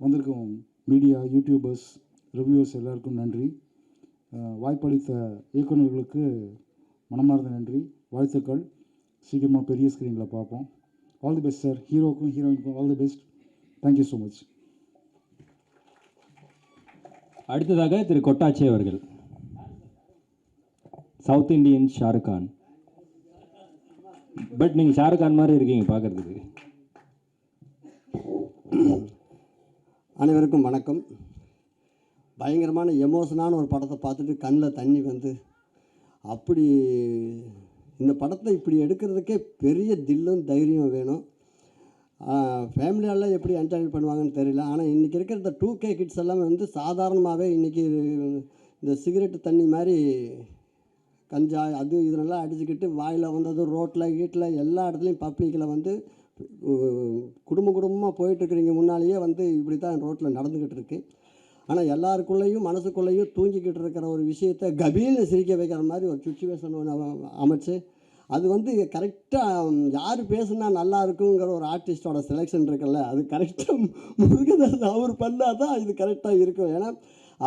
வந்திருக்கும் மீடியா, யூடியூபர்ஸ், ரிவ்யூவர்ஸ் எல்லாருக்கும் நன்றி. வாய்ப்பளித்த இயக்குநர்களுக்கு மனமார்ந்த நன்றி, வாழ்த்துக்கள். சீக்கிரமாக பெரிய ஸ்க்ரீனில் பார்ப்போம். All the best sir. ஹீரோக்கும் ஹீரோயினுக்கும் all the best. Thank you so much. அடுத்ததாக திரு கொட்டாச்சி அவர்கள், South Indian Shahrukh Khan. But நீங்கள் ஷாருக் கான் மாதிரி இருக்கீங்க பார்க்குறதுக்கு. அனைவருக்கும் வணக்கம். பயங்கரமான எமோஷனான ஒரு படத்தை பார்த்துட்டு கண்ணில் தண்ணி வந்து, அப்படி இந்த படத்தை இப்படி எடுக்கிறதுக்கே பெரிய தில்லும் தைரியம் வேணும். ஃபேமிலியால் எப்படி என்ஜாய் பண்ணுவாங்கன்னு தெரியல. ஆனால் இன்றைக்கி இருக்கிற இந்த 2K கிட்ஸ் எல்லாம் வந்து சாதாரணமாகவே இன்றைக்கி இந்த சிகரெட்டு தண்ணி மாதிரி கஞ்சா அது இதெல்லாம் அடிச்சுக்கிட்டு வாயில் வந்தது ரோட்டில் வீட்டில் எல்லா இடத்துலையும் பப்ளிக்கில் வந்து குடும்பமாக போயிட்டுருக்குறீங்க. முன்னாலேயே வந்து இப்படி தான் ரோட்டில் நடந்துக்கிட்டு இருக்கு. ஆனால் எல்லாருக்குள்ளேயும் மனசுக்குள்ளேயும் தூங்கிக்கிட்டு இருக்கிற ஒரு விஷயத்தை கபீல்னு சிரிக்க வைக்கிற மாதிரி ஒரு சுச்சுவேஷன் ஒன்று அமைச்சு அது வந்து கரெக்டாக யார் பேசுனா நல்லா இருக்குங்கிற ஒரு ஆர்டிஸ்டோட செலெக்ஷன் இருக்குல்ல, அது கரெக்டாக முருகதாஸ் அவர் பண்ணால் தான் இது கரெக்டாக இருக்கும். ஏன்னா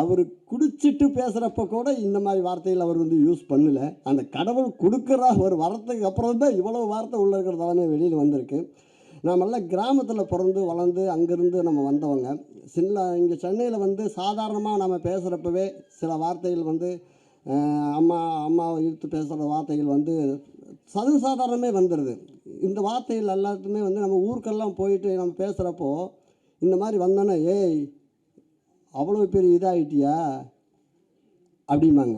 அவர் குடிச்சிட்டு பேசுகிறப்ப கூட இந்த மாதிரி வார்த்தைகள் அவர் வந்து யூஸ் பண்ணல. அந்த கடவுள் கொடுக்குற ஒரு வரத்துக்கு அப்புறம் தான் இவ்வளோ வார்த்தை உள்ள இருக்கிறதாலே வெளியில் வந்திருக்கு. நாமெல்லாம் கிராமத்தில் பிறந்து வளர்ந்து அங்கேருந்து நம்ம வந்தவங்க. இங்கே சென்னையில் வந்து சாதாரணமாக நம்ம பேசுகிறப்பவே சில வார்த்தைகள் வந்து அம்மா அம்மாவை இழுத்து பேசுகிற வார்த்தைகள் வந்து சாதாரணமே வந்துடுது. இந்த வார்த்தைகள் எல்லாத்துக்குமே வந்து நம்ம ஊருக்கெல்லாம் போயிட்டு நம்ம பேசுகிறப்போ இந்த மாதிரி வந்தோன்னே, ஏய் அவ்வளோ பெரிய இதாகிட்டியா அப்படிம்பாங்க.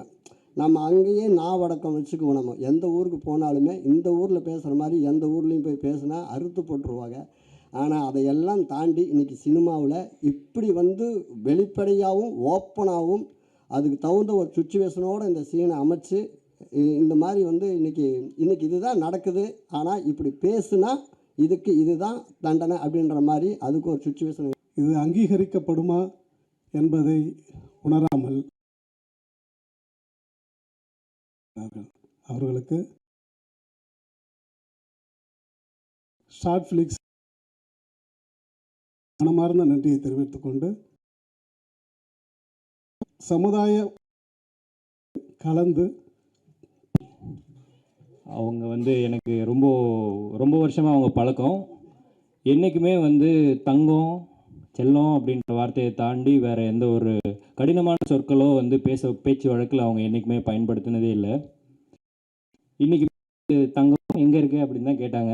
நம்ம அங்கேயே நாவடக்கம் வச்சுக்குவோம். நம்ம எந்த ஊருக்கு போனாலுமே இந்த ஊரில் பேசுகிற மாதிரி எந்த ஊர்லேயும் போய் பேசுனா அறுத்து போட்டுருவாங்க. ஆனால் அதையெல்லாம் தாண்டி இன்றைக்கி சினிமாவில் இப்படி வந்து வெளிப்படையாகவும் ஓப்பனாகவும் அதுக்கு தகுந்த ஒரு சுச்சுவேஷனோடு இந்த சீனை அமைச்சு இந்த மாதிரி வந்து இன்றைக்கி இதுதான் நடக்குது, ஆனால் இப்படி பேசுனா இதுக்கு இதுதான் தண்டனை அப்படின்ற மாதிரி அதுக்கு ஒரு சுச்சுவேஷன். இது அங்கீகரிக்கப்படுமா என்பதை உணராமல் அவர்களுக்கு ஷார்ட் ஃபிலிக்ஸ் மனமார்ந்த நன்றியை தெரிவித்துக் கொண்டு, சமுதாய கலந்து அவங்க வந்து எனக்கு ரொம்ப ரொம்ப வருஷமாக அவங்க பழக்கம். என்றைக்குமே வந்து தங்கம் செல்லம் அப்படின்ற வார்த்தையை தாண்டி வேறு எந்த ஒரு கடினமான சொற்களோ வந்து பேச்சு வழக்கில் அவங்க என்றைக்குமே பயன்படுத்தினதே இல்லை. இன்றைக்கி தங்கம் எங்கே இருக்கு அப்படின்னு தான் கேட்டாங்க.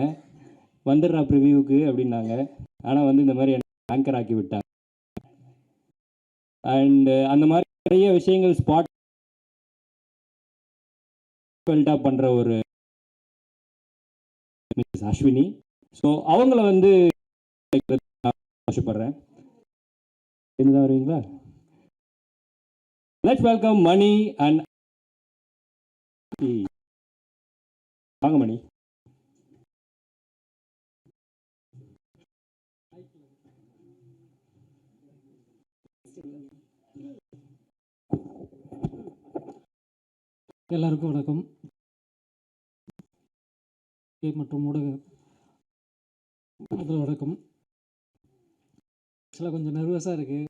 வந்துடுறா ப்ரிவியூவுக்கு அப்படின்னாங்க. ஆனால் வந்து இந்த மாதிரி ஆங்கர் ஆக்கி விட்டாங்க. அண்டு அந்த மாதிரி நிறைய விஷயங்கள் ஸ்பாட் பண்ணுற ஒரு மிஸ் அஸ்வினி. ஸோ அவங்கள வந்து ஆசைப்படுறேன். என்னதான் வருவீங்களா? லெட்ஸ் வெல்கம் மணி அண்ட் வாங்க மணி. எல்லாருக்கும் வணக்கம். மற்றும் ஊடக வணக்கம். ஆக்சுவலாக கொஞ்சம் நர்வஸாக இருக்குது.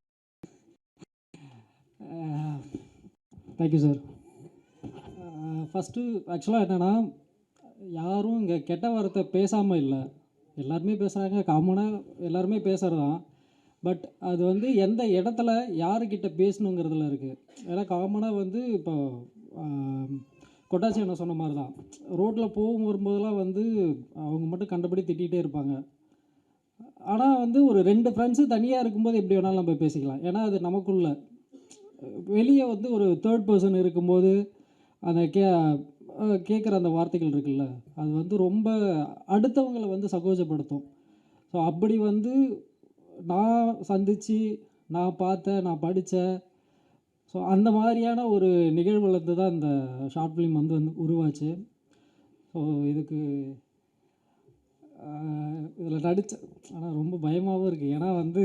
Thank you sir. ஃபஸ்ட்டு ஆக்சுவலாக என்னென்னா, யாரும் இங்கே கெட்ட வார்த்தை பேசாமல் இல்லை, எல்லாருமே பேசுகிறாங்க, காமனாக எல்லாருமே பேசுகிறது தான். பட் அது வந்து எந்த இடத்துல யாருக்கிட்ட பேசணுங்கிறதுல இருக்குது. ஏன்னா காமனாக வந்து இப்போ கொட்டாச்சி என்ன சொன்ன மாதிரி தான், ரோட்டில் வரும்போதெல்லாம் வந்து அவங்க மட்டும் கண்டபடி திட்டிகிட்டே இருப்பாங்க. ஆனால் வந்து ஒரு 2 ஃப்ரெண்ட்ஸு தனியாக இருக்கும்போது எப்படி வேணாலும் நம்ம பேசிக்கலாம். ஏன்னா அது நமக்குள்ள. வெளியே வந்து ஒரு தேர்ட் பர்சன் இருக்கும்போது அந்த கேட்குற அந்த வார்த்தைகள் இருக்குல்ல, அது வந்து ரொம்ப அடுத்தவங்களை வந்து சகோஜப்படுத்தும். ஸோ அப்படி வந்து நான் சந்தித்து நான் பார்த்தேன், நான் படித்தேன். ஸோ அந்த மாதிரியான ஒரு நிகழ்வுலேருந்து தான் இந்த ஷார்ட் ஃபிலிம் வந்து உருவாச்சு. ஸோ இதில் நடித்தேன். ஆனால் ரொம்ப பயமாகவும் இருக்குது. ஏன்னா வந்து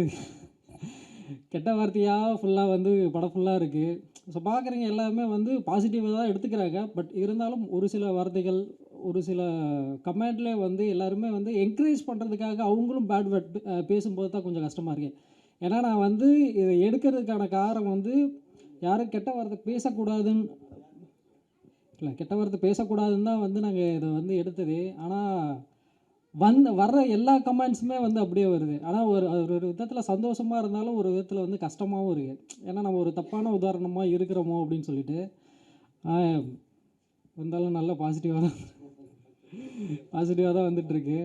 கெட்ட வார்த்தையாக ஃபுல்லாக வந்து படம் ஃபுல்லாக இருக்குது. ஸோ பார்க்குறவங்க எல்லாமே வந்து பாசிட்டிவாக தான் எடுத்துக்கிறாங்க. பட் இருந்தாலும் ஒரு சில வார்த்தைகள், ஒரு சில கமெண்ட்லேயே வந்து எல்லாருமே வந்து என்கரேஜ் பண்ணுறதுக்காக அவங்களும் பேட் வேர்ட் பேசும்போது தான் கொஞ்சம் கஷ்டமாக இருக்குது. ஏன்னா நான் வந்து இதை எடுக்கிறதுக்கான காரணம் வந்து யாரும் கெட்ட வார்த்தை பேசக்கூடாதுன்னு இல்லை, கெட்ட வார்த்தை பேசக்கூடாதுன்னு தான் வந்து நாங்கள் இதை வந்து எடுத்தது. ஆனால் வர்ற எல்லா கமெண்ட்ஸுமே வந்து அப்படியே வருது. ஆனால் ஒரு விதத்தில் சந்தோஷமாக இருந்தாலும் ஒரு விதத்தில் வந்து கஷ்டமாகவும் இருக்குது. ஏன்னா நம்ம ஒரு தப்பான உதாரணமாக இருக்கிறோமோ அப்படின்னு சொல்லிட்டு. இருந்தாலும் நல்ல பாசிட்டிவாக தான் வந்துட்டுருக்கு.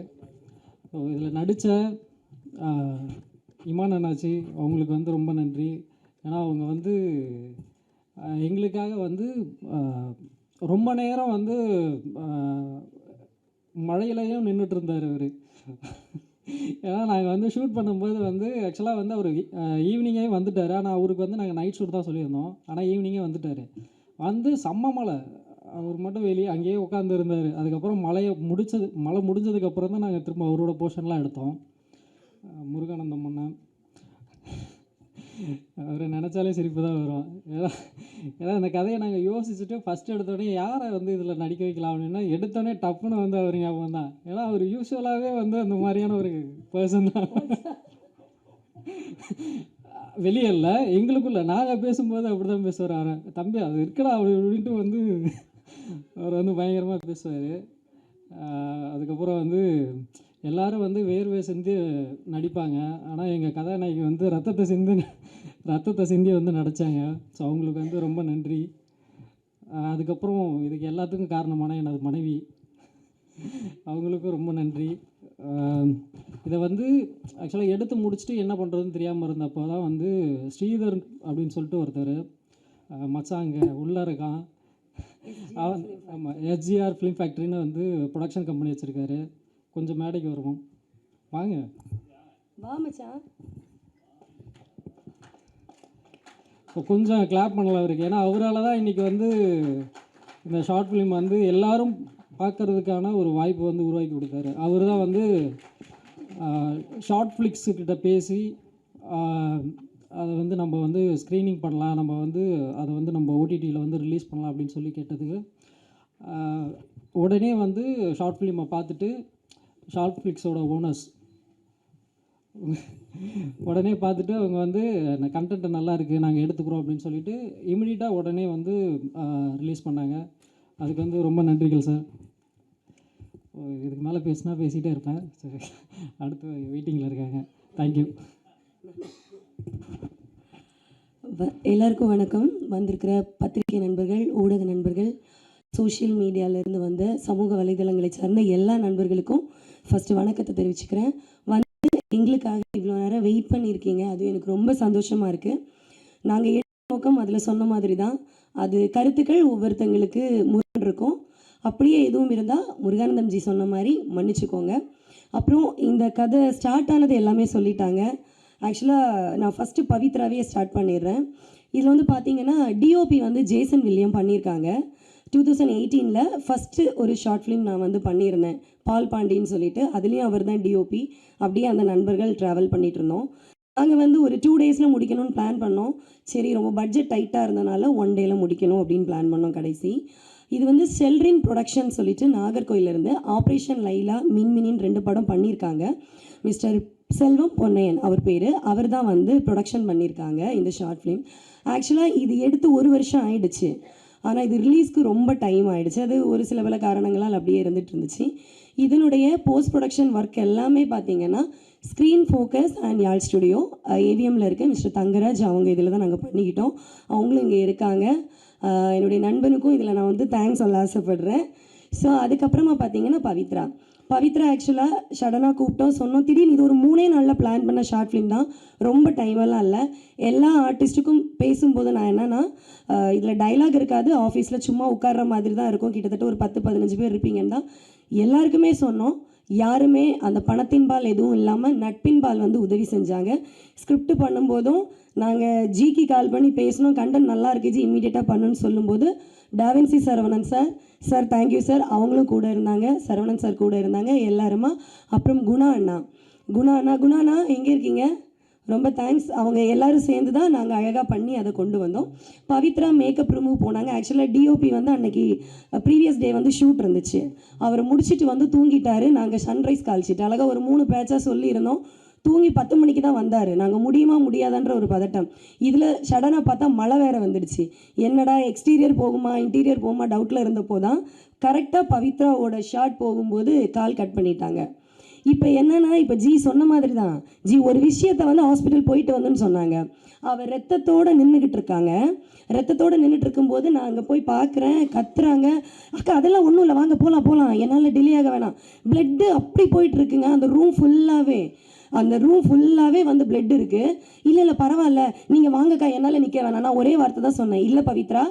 ஸோ இதில் நடித்த இமான் அண்ணாச்சி அவங்களுக்கு வந்து ரொம்ப நன்றி. ஏன்னா அவங்க வந்து எங்களுக்காக வந்து ரொம்ப நேரம் வந்து மழையிலையும் நின்றுட்டு இருந்தார் அவர். ஏன்னா நாங்கள் வந்து ஷூட் பண்ணும்போது வந்து ஆக்சுவலாக வந்து அவர் ஈவினிங்கே வந்துட்டார். ஆனால் அவருக்கு வந்து நாங்கள் நைட் ஷூட் தான் சொல்லியிருந்தோம். ஆனால் ஈவினிங்கே வந்துட்டார். வந்து செம்ம மழை, அவர் மட்டும் வெளியே அங்கேயே உட்காந்துருந்தார். அதுக்கப்புறம் மழை முடிஞ்சதுக்கப்புறம் தான் நாங்கள் திரும்ப அவரோட போர்ஷன்லாம் எடுத்தோம். முருகானந்தம் அண்ணன் அவரை நினச்சாலே சிரிப்பு தான் வரும். ஏன்னா ஏன்னா அந்த கதையை நாங்கள் யோசிச்சுட்டு ஃபஸ்ட் எடுத்தோடனே யாரை வந்து இதில் நடிக்க வைக்கலாம் அப்படின்னா எடுத்தோடனே டப்புன்னு வந்து அவர் ஞாபகம் தான். ஏன்னா அவர் யூஸ்வலாகவே வந்து அந்த மாதிரியான ஒரு பர்சன் தான். வெளியே இல்லை, எங்களுக்குள்ள நாங்கள் பேசும்போது அப்படி தான் பேசுவார். அவரை தம்பி அது இருக்கடா அப்படி அப்படின்ட்டு வந்து அவர் வந்து பயங்கரமாக பேசுவார். அதுக்கப்புறம் வந்து எல்லோரும் வந்து வேர்வை சிந்தி நடிப்பாங்க. ஆனால் எங்கள் கதாநாயகி வந்து ரத்தத்தை சிந்தி வந்து நடித்தாங்க. ஸோ அவங்களுக்கு வந்து ரொம்ப நன்றி. அதுக்கப்புறம் இதுக்கு எல்லாத்துக்கும் காரணமான எனது மனைவி, அவங்களுக்கும் ரொம்ப நன்றி. இதை வந்து ஆக்சுவலாக எடுத்து முடிச்சுட்டு என்ன பண்ணுறதுன்னு தெரியாமல் இருந்தப்போ தான் வந்து ஸ்ரீதர் அப்படின்னு சொல்லிட்டு ஒருத்தர் மச்சாங்க உள்ளே இருக்கான். அவன் ஆமாம் SGR ஃபிலிம் ஃபேக்ட்ரின்னு வந்து ப்ரொடக்ஷன் கம்பெனி வச்சுருக்காரு. கொஞ்சம் மேடைக்கு வருவோம் வாங்க. வா மச்சான். இப்போ கொஞ்சம் கிளாப் பண்ணலாம் அவருக்கு. ஏன்னா அவரால் தான் இன்றைக்கி வந்து இந்த ஷார்ட் ஃபிலிம் வந்து எல்லோரும் பார்க்குறதுக்கான ஒரு வாய்ப்பு வந்து உருவாக்கி கொடுத்தாரு. அவர் தான் வந்து ஷார்ட் ஃபிளிக்ஸுக்கிட்ட பேசி அதை வந்து நம்ம வந்து ஸ்க்ரீனிங் பண்ணலாம், நம்ம வந்து அதை வந்து நம்ம OTTயில் வந்து ரிலீஸ் பண்ணலாம் அப்படின்னு சொல்லி கேட்டதுக்கு உடனே வந்து ஷார்ட் ஃபிலிமை பார்த்துட்டு ஷார்ட் ஃபிளிக்ஸோட ஓனர்ஸ் உடனே பார்த்துட்டு அவங்க வந்து கண்டென்ட் நல்லா இருக்குது நாங்கள் எடுத்துக்கிறோம் அப்படின்னு சொல்லிட்டு இமிடியட்டாக உடனே வந்து ரிலீஸ் பண்ணாங்க. அதுக்கு வந்து ரொம்ப நன்றிகள் சார். இதுக்கு மேலே பேசினா பேசிகிட்டே இருப்பேன். சரி, அடுத்து வெயிட்டிங்கில் இருக்காங்க. தேங்க்யூ. எல்லாருக்கும் வணக்கம். வந்திருக்கிற பத்திரிகை நண்பர்கள், ஊடக நண்பர்கள், சோஷியல் மீடியாவிலேருந்து வந்த சமூக வலைதளங்களை சார்ந்த எல்லா நண்பர்களுக்கும் ஃபஸ்ட்டு வணக்கத்தை தெரிவிச்சுக்கிறேன். வந்து எங்களுக்காக இவ்வளோ நேரம் வெயிட் பண்ணியிருக்கீங்க, அது எனக்கு ரொம்ப சந்தோஷமாக இருக்குது. நாங்கள் எடுத்த நோக்கம் அதில் சொன்ன மாதிரி தான். அது கருத்துக்கள் ஒவ்வொருத்தங்களுக்கு முரண் இருக்கும். அப்படியே எதுவும் இருந்தால் முருகானந்தம் ஜி சொன்ன மாதிரி மன்னிச்சுக்கோங்க. அப்புறம் இந்த கதை ஸ்டார்ட் ஆனது எல்லாமே சொல்லிட்டாங்க. ஆக்சுவலாக நான் ஃபஸ்ட்டு பவித்ராவே ஸ்டார்ட் பண்ணிடுறேன். இதில் வந்து பார்த்தீங்கன்னா டிஓபி வந்து ஜேசன் வில்லியம் பண்ணியிருக்காங்க. 2018 ஃபஸ்ட்டு ஒரு ஷார்ட் ஃபிலிம் நான் வந்து பண்ணியிருந்தேன், பால் பாண்டின்னு சொல்லிட்டு. அதுலேயும் அவர் தான் டிஓபி. அப்படியே அந்த நண்பர்கள் ட்ராவல் பண்ணிகிட்டு இருந்தோம். நாங்கள் வந்து ஒரு 2 டேஸில் முடிக்கணும்னு பிளான் பண்ணோம். சரி, ரொம்ப பட்ஜெட் டைட்டாக இருந்தனால 1 டேயில் முடிக்கணும் அப்படின்னு பிளான் பண்ணோம். கடைசி இது வந்து செல்ரின் ப்ரொடக்ஷன் சொல்லிட்டு நாகர்கோயிலிருந்து ஆப்ரேஷன் லைலா, மின்மினின்னு 2 படம் பண்ணியிருக்காங்க. மிஸ்டர் செல்வம் பொன்னையன் அவர் பேர். அவர் தான் வந்து ப்ரொடக்ஷன் பண்ணியிருக்காங்க இந்த ஷார்ட் ஃபிலிம். ஆக்சுவலாக இது எடுத்து 1 வருஷம் ஆயிடுச்சு. ஆனால் இது ரிலீஸ்க்கு ரொம்ப டைம் ஆகிடுச்சு. அது ஒரு சில பல காரணங்களால் அப்படியே இருந்துகிட்டு இருந்துச்சு. இதனுடைய போஸ்ட் ப்ரொடக்ஷன் ஒர்க் எல்லாமே பார்த்தீங்கன்னா screen focus and Yazh studio AVMல இருக்க மிஸ்டர் தங்கராஜ் அவங்க இதில் தான் நாங்கள் பண்ணிக்கிட்டோம். அவங்களும் இங்கே இருக்காங்க. என்னுடைய நண்பனுக்கும் இதில் நான் வந்து தேங்க்ஸ் சொல்ல ஆசைப்படுறேன். ஸோ அதுக்கப்புறமா பார்த்தீங்கன்னா பவித்ரா ஆக்சுவலாக சடனாக கூப்பிட்டோம், சொன்னோம். திடீர்னு இது ஒரு 3 நாளில் பிளான் பண்ண ஷார்ட் ஃபிலிம் தான், ரொம்ப டைமெல்லாம் இல்லை. எல்லா ஆர்டிஸ்ட்டுக்கும் பேசும்போது நான் என்னென்னா இதில் டைலாக் இருக்காது, ஆஃபீஸில் சும்மா உட்கார்ற மாதிரி தான் இருக்கும். கிட்டத்தட்ட ஒரு 10-15 பேர் இருப்பீங்கன்னு தான் எல்லாருக்குமே சொன்னோம். யாருமே அந்த பணத்தின்பால் எதுவும் இல்லாமல் நட்பின்பால் வந்து உதவி செஞ்சாங்க. ஸ்கிரிப்ட் பண்ணும்போதும் நாங்கள் ஜிக்கு கால் பண்ணி பேசணும், கண்டென்ட் நல்லா இருக்கு ஜி இம்மீடியட்டாக பண்ணுன்னு சொல்லும்போது Davinci Saravanan sir thank you sir, அவங்களும் கூட இருந்தாங்க. சரவணன் சார் கூட இருந்தாங்க எல்லாருமா. அப்புறம் குணா அண்ணா எங்கே இருக்கீங்க? ரொம்ப தேங்க்ஸ். அவங்க எல்லோரும் சேர்ந்து தான் நாங்கள் அழகாக பண்ணி அதை கொண்டு வந்தோம். பவித்ரா மேக்கப் ரூமுக்கு போனாங்க. ஆக்சுவலாக டிஓபி வந்து அன்னைக்கு ப்ரீவியஸ் டே வந்து ஷூட் இருந்துச்சு. அவர் முடிச்சுட்டு வந்து தூங்கிட்டாரு. நாங்கள் சன்ரைஸ் கால்ச்சிட்டு அழகாக ஒரு 3 பேட்சாக சொல்லியிருந்தோம். தூங்கி 10 மணிக்கு தான் வந்தார். நாங்கள் முடியுமா முடியாதான்ற ஒரு பதட்டம். இதில் சடனாக பார்த்தா மழை வேறு வந்துடுச்சு. என்னடா எக்ஸ்டீரியர் போகுமா இன்டீரியர் போகுமா டவுட்டில் இருந்தப்போ தான் கரெக்டாக பவித்ராவோட ஷார்ட் போகும்போது கால் கட் பண்ணிட்டாங்க. இப்போ என்னென்னா இப்போ ஜி சொன்ன மாதிரி தான், ஜி ஒரு விஷயத்தை வந்து ஹாஸ்பிட்டல் போயிட்டு வந்துன்னு சொன்னாங்க. அவர் ரத்தத்தோடு நின்றுக்கிட்டு இருக்காங்க. ரத்தத்தோடு நின்றுட்டு இருக்கும்போது நான் அங்கே போய் பார்க்குறேன், கத்துறாங்க, அக்கா அதெல்லாம் ஒன்றும் இல்லை வாங்க போகலாம் என்னால் டிலே ஆக வேணாம். பிளட்டு அப்படி போயிட்டுருக்குங்க. அந்த ரூம் ஃபுல்லாகவே வந்து பிளட் இருக்குது. இல்லை பரவாயில்ல நீங்கள் வாங்கக்கா என்னால் நிற்க வேணாம். நான் ஒரே வார்த்தை தான் சொன்னேன், இல்லை பவித்ரா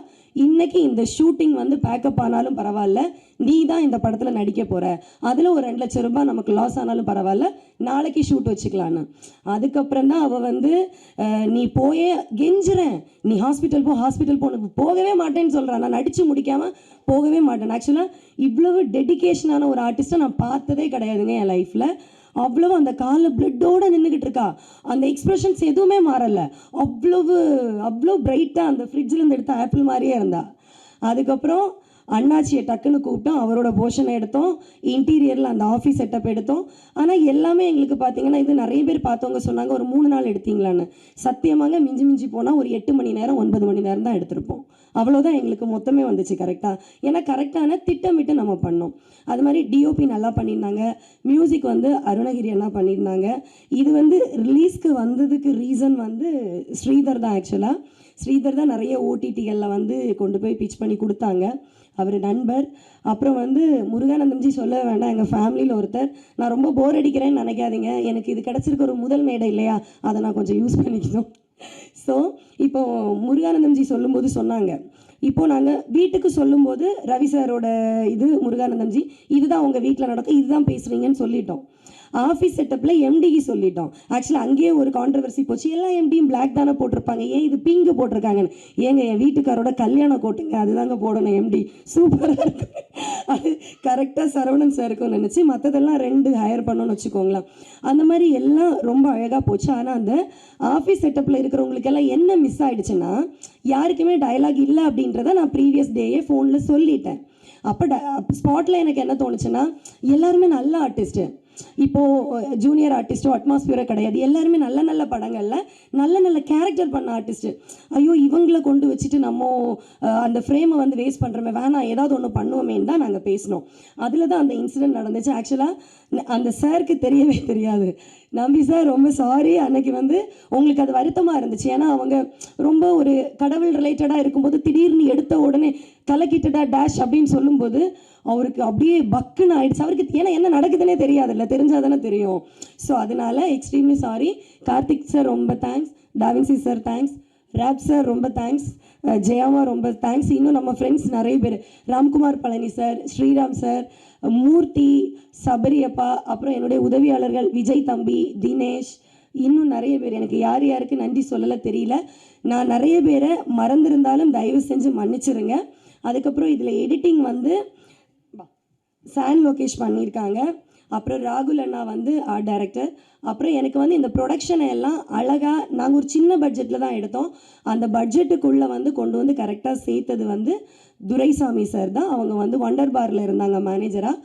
இன்றைக்கி இந்த ஷூட்டிங் வந்து பேக்கப் ஆனாலும் பரவாயில்ல, நீ தான் இந்த படத்தில் நடிக்க போகிற, அதில் ஒரு 2 லட்சம் ரூபாய் நமக்கு லாஸ் ஆனாலும் பரவாயில்ல, நாளைக்கு ஷூட் வச்சுக்கலான்னு. அதுக்கப்புறம் தான் அவள் வந்து நீ போயே கெஞ்சுறேன், நீ ஹாஸ்பிட்டல் போகணும், போகவே மாட்டேன்னு சொல்கிறான். நான் நடித்து முடிக்காமல் போகவே மாட்டேன். ஆக்சுவலாக இவ்வளவு டெடிகேஷனான ஒரு ஆர்டிஸ்ட்டை நான் பார்த்ததே கிடையாதுங்க என் லைஃப்பில். அவ்வளவு அந்த காலில் பிளட்டோடு நின்றுக்கிட்டு இருக்கா. அந்த எக்ஸ்ப்ரெஷன்ஸ் எதுவுமே மாறலை. அவ்வளோ பிரைட்டாக அந்த ஃப்ரிட்ஜிலேருந்து எடுத்த ஆப்பிள் மாதிரியே இருந்தா. அதுக்கப்புறம் அண்ணாச்சியை டக்குன்னு கூப்பிட்டோம், அவரோட போர்ஷனை எடுத்தோம், இன்டீரியரில் அந்த ஆஃபீஸ் செட்டப் எடுத்தோம். ஆனால் எல்லாமே எங்களுக்கு பார்த்தீங்கன்னா, இது நிறைய பேர் பார்த்தவங்க சொன்னாங்க ஒரு 3 நாள் எடுத்தீங்களான்னு. சத்தியமாங்க மிஞ்சி மிஞ்சி போனால் ஒரு 8 மணி நேரம் 9 மணி நேரம் தான் எடுத்திருப்போம். அவ்வளோதான் எங்களுக்கு மொத்தமே வந்துச்சு கரெக்டாக. ஏன்னா கரெக்டான திட்டமிட்டு நம்ம பண்ணோம். அது மாதிரி டிஓபி நல்லா பண்ணியிருந்தாங்க, மியூசிக் வந்து அருணகிரி அண்ணா பண்ணியிருந்தாங்க. இது வந்து ரிலீஸ்க்கு வந்ததுக்கு ரீசன் வந்து ஸ்ரீதர் தான். ஆக்சுவலாக ஸ்ரீதர் தான் நிறைய ஓடிடிகளில் வந்து கொண்டு போய் பிச் பண்ணி கொடுத்தாங்க. அவர் நண்பர். அப்புறம் வந்து முருகானந்தம்ஜி சொல்ல வேண்டாம், எங்கள் ஃபேமிலியில் ஒருத்தர். நான் ரொம்ப போர் அடிக்கிறேன்னு நினைக்காதீங்க, எனக்கு இது கிடச்சிருக்க ஒரு முதல் மேடை இல்லையா, அதை நான் கொஞ்சம் யூஸ் பண்ணிக்கணும். ஸோ இப்போது முருகானந்தம்ஜி சொல்லும்போது சொன்னாங்க, இப்போது நாங்கள் வீட்டுக்கு சொல்லும்போது ரவி சாரோட இது முருகானந்தம்ஜி இதுதான் உங்கள் வீட்டில் நடக்கும், இதுதான் பேசுகிறீங்கன்னு சொல்லிட்டோம். ஆஃபீஸ் செட்டப்பில் எம்டிக்கு சொல்லிட்டோம். ஆக்சுவலாக அங்கேயே ஒரு கான்ட்ரவர்சி போச்சு, எல்லா எம்டியும் பிளாக் தானே போட்டிருப்பாங்க, ஏன் இது பிங்கு போட்டிருக்காங்கன்னு. ஏங்க என் வீட்டுக்காரோட கல்யாண கோட்டுங்க, அதுதாங்க போடணும் எம்டி, சூப்பராக இருக்கு. அது கரெக்டாக சரவணன் சாருக்கும் நினச்சி மற்றதெல்லாம் 2 ஹையர் பண்ணணும்னு வச்சுக்கோங்களேன். அந்த மாதிரி எல்லாம் ரொம்ப அழகாக போச்சு. ஆனால் அந்த ஆஃபீஸ் செட்டப்பில் இருக்கிறவங்களுக்கெல்லாம் என்ன மிஸ் ஆகிடுச்சுன்னா, யாருக்குமே டயலாக் இல்லை அப்படின்றத நான் ப்ரீவியஸ் டேயே ஃபோனில் சொல்லிட்டேன். அப்போ ஸ்பாட்டில் எனக்கு என்ன தோணுச்சுன்னா, எல்லாருமே நல்ல ஆர்டிஸ்ட்டு, இப்போது ஜூனியர் ஆர்டிஸ்ட்டோ அட்மாஸ்பியரோ கிடையாது, எல்லாருமே நல்ல நல்ல படங்களில் நல்ல நல்ல கேரக்டர் பண்ண ஆர்டிஸ்ட்டு. ஐயோ இவங்களை கொண்டு வச்சுட்டு நம்ம அந்த ஃப்ரேமை வந்து வேஸ்ட் பண்ணுறோமே, வேணாம் ஏதாவது ஒன்று பண்ணுவோமேன்னு தான் நாங்கள் பேசினோம். அதில் தான் அந்த இன்சிடென்ட் நடந்துச்சு. ஆக்சுவலாக அந்த சாருக்கு தெரியவே தெரியாது. நம்பி சார் ரொம்ப சாரி, அன்னைக்கு வந்து உங்களுக்கு அது வருத்தமாக இருந்துச்சு. ஏன்னா அவங்க ரொம்ப ஒரு கடவுள் ரிலேட்டடாக இருக்கும்போது திடீர்னு எடுத்த உடனே கலக்கிட்டடா டேஷ் அப்படின்னு சொல்லும்போது அவருக்கு அப்படியே பக்குன்னு ஆயிடுச்சு. அவருக்கு ஏன்னா என்ன நடக்குதுன்னே தெரியாதுல்ல, தெரிஞ்சால் தானே தெரியும். ஸோ அதனால எக்ஸ்ட்ரீம்லி சாரி. கார்த்திக் சார் ரொம்ப தேங்க்ஸ், டாவின்சி சார் தேங்க்ஸ், ராப் சார் ரொம்ப தேங்க்ஸ், ஜெயாமா ரொம்ப தேங்க்ஸ். இன்னும் நம்ம ஃப்ரெண்ட்ஸ் நிறைய பேர், ராம்குமார் பழனி சார், ஸ்ரீராம் சார், மூர்த்தி, சபரியப்பா, அப்புறம் என்னுடைய உதவியாளர்கள் விஜய் தம்பி, தினேஷ், இன்னும் நிறைய பேர். எனக்கு யார் யாருக்கு நன்றி சொல்லலை தெரியல. நான் நிறைய பேரை மறந்துருந்தாலும் தயவு செஞ்சு மன்னிச்சிருங்க. அதுக்கப்புறம் இதில் எடிட்டிங் வந்து சான் லோகேஷ் பண்ணியிருக்காங்க. அப்புறம் ராகுல் அண்ணா வந்து ஆர்ட் டைரக்டர். அப்புறம் எனக்கு வந்து இந்த ப்ரொடக்ஷனை எல்லாம் அழகாக நாங்கள் ஒரு சின்ன பட்ஜெட்டில் தான் எடுத்தோம். அந்த பட்ஜெட்டுக்குள்ளே வந்து கொண்டு வந்து கரெக்டாக சேர்த்தது வந்து துரைசாமி சார் தான். அவங்க வந்து வண்டர் பாரில் இருந்தாங்க மேனேஜராக.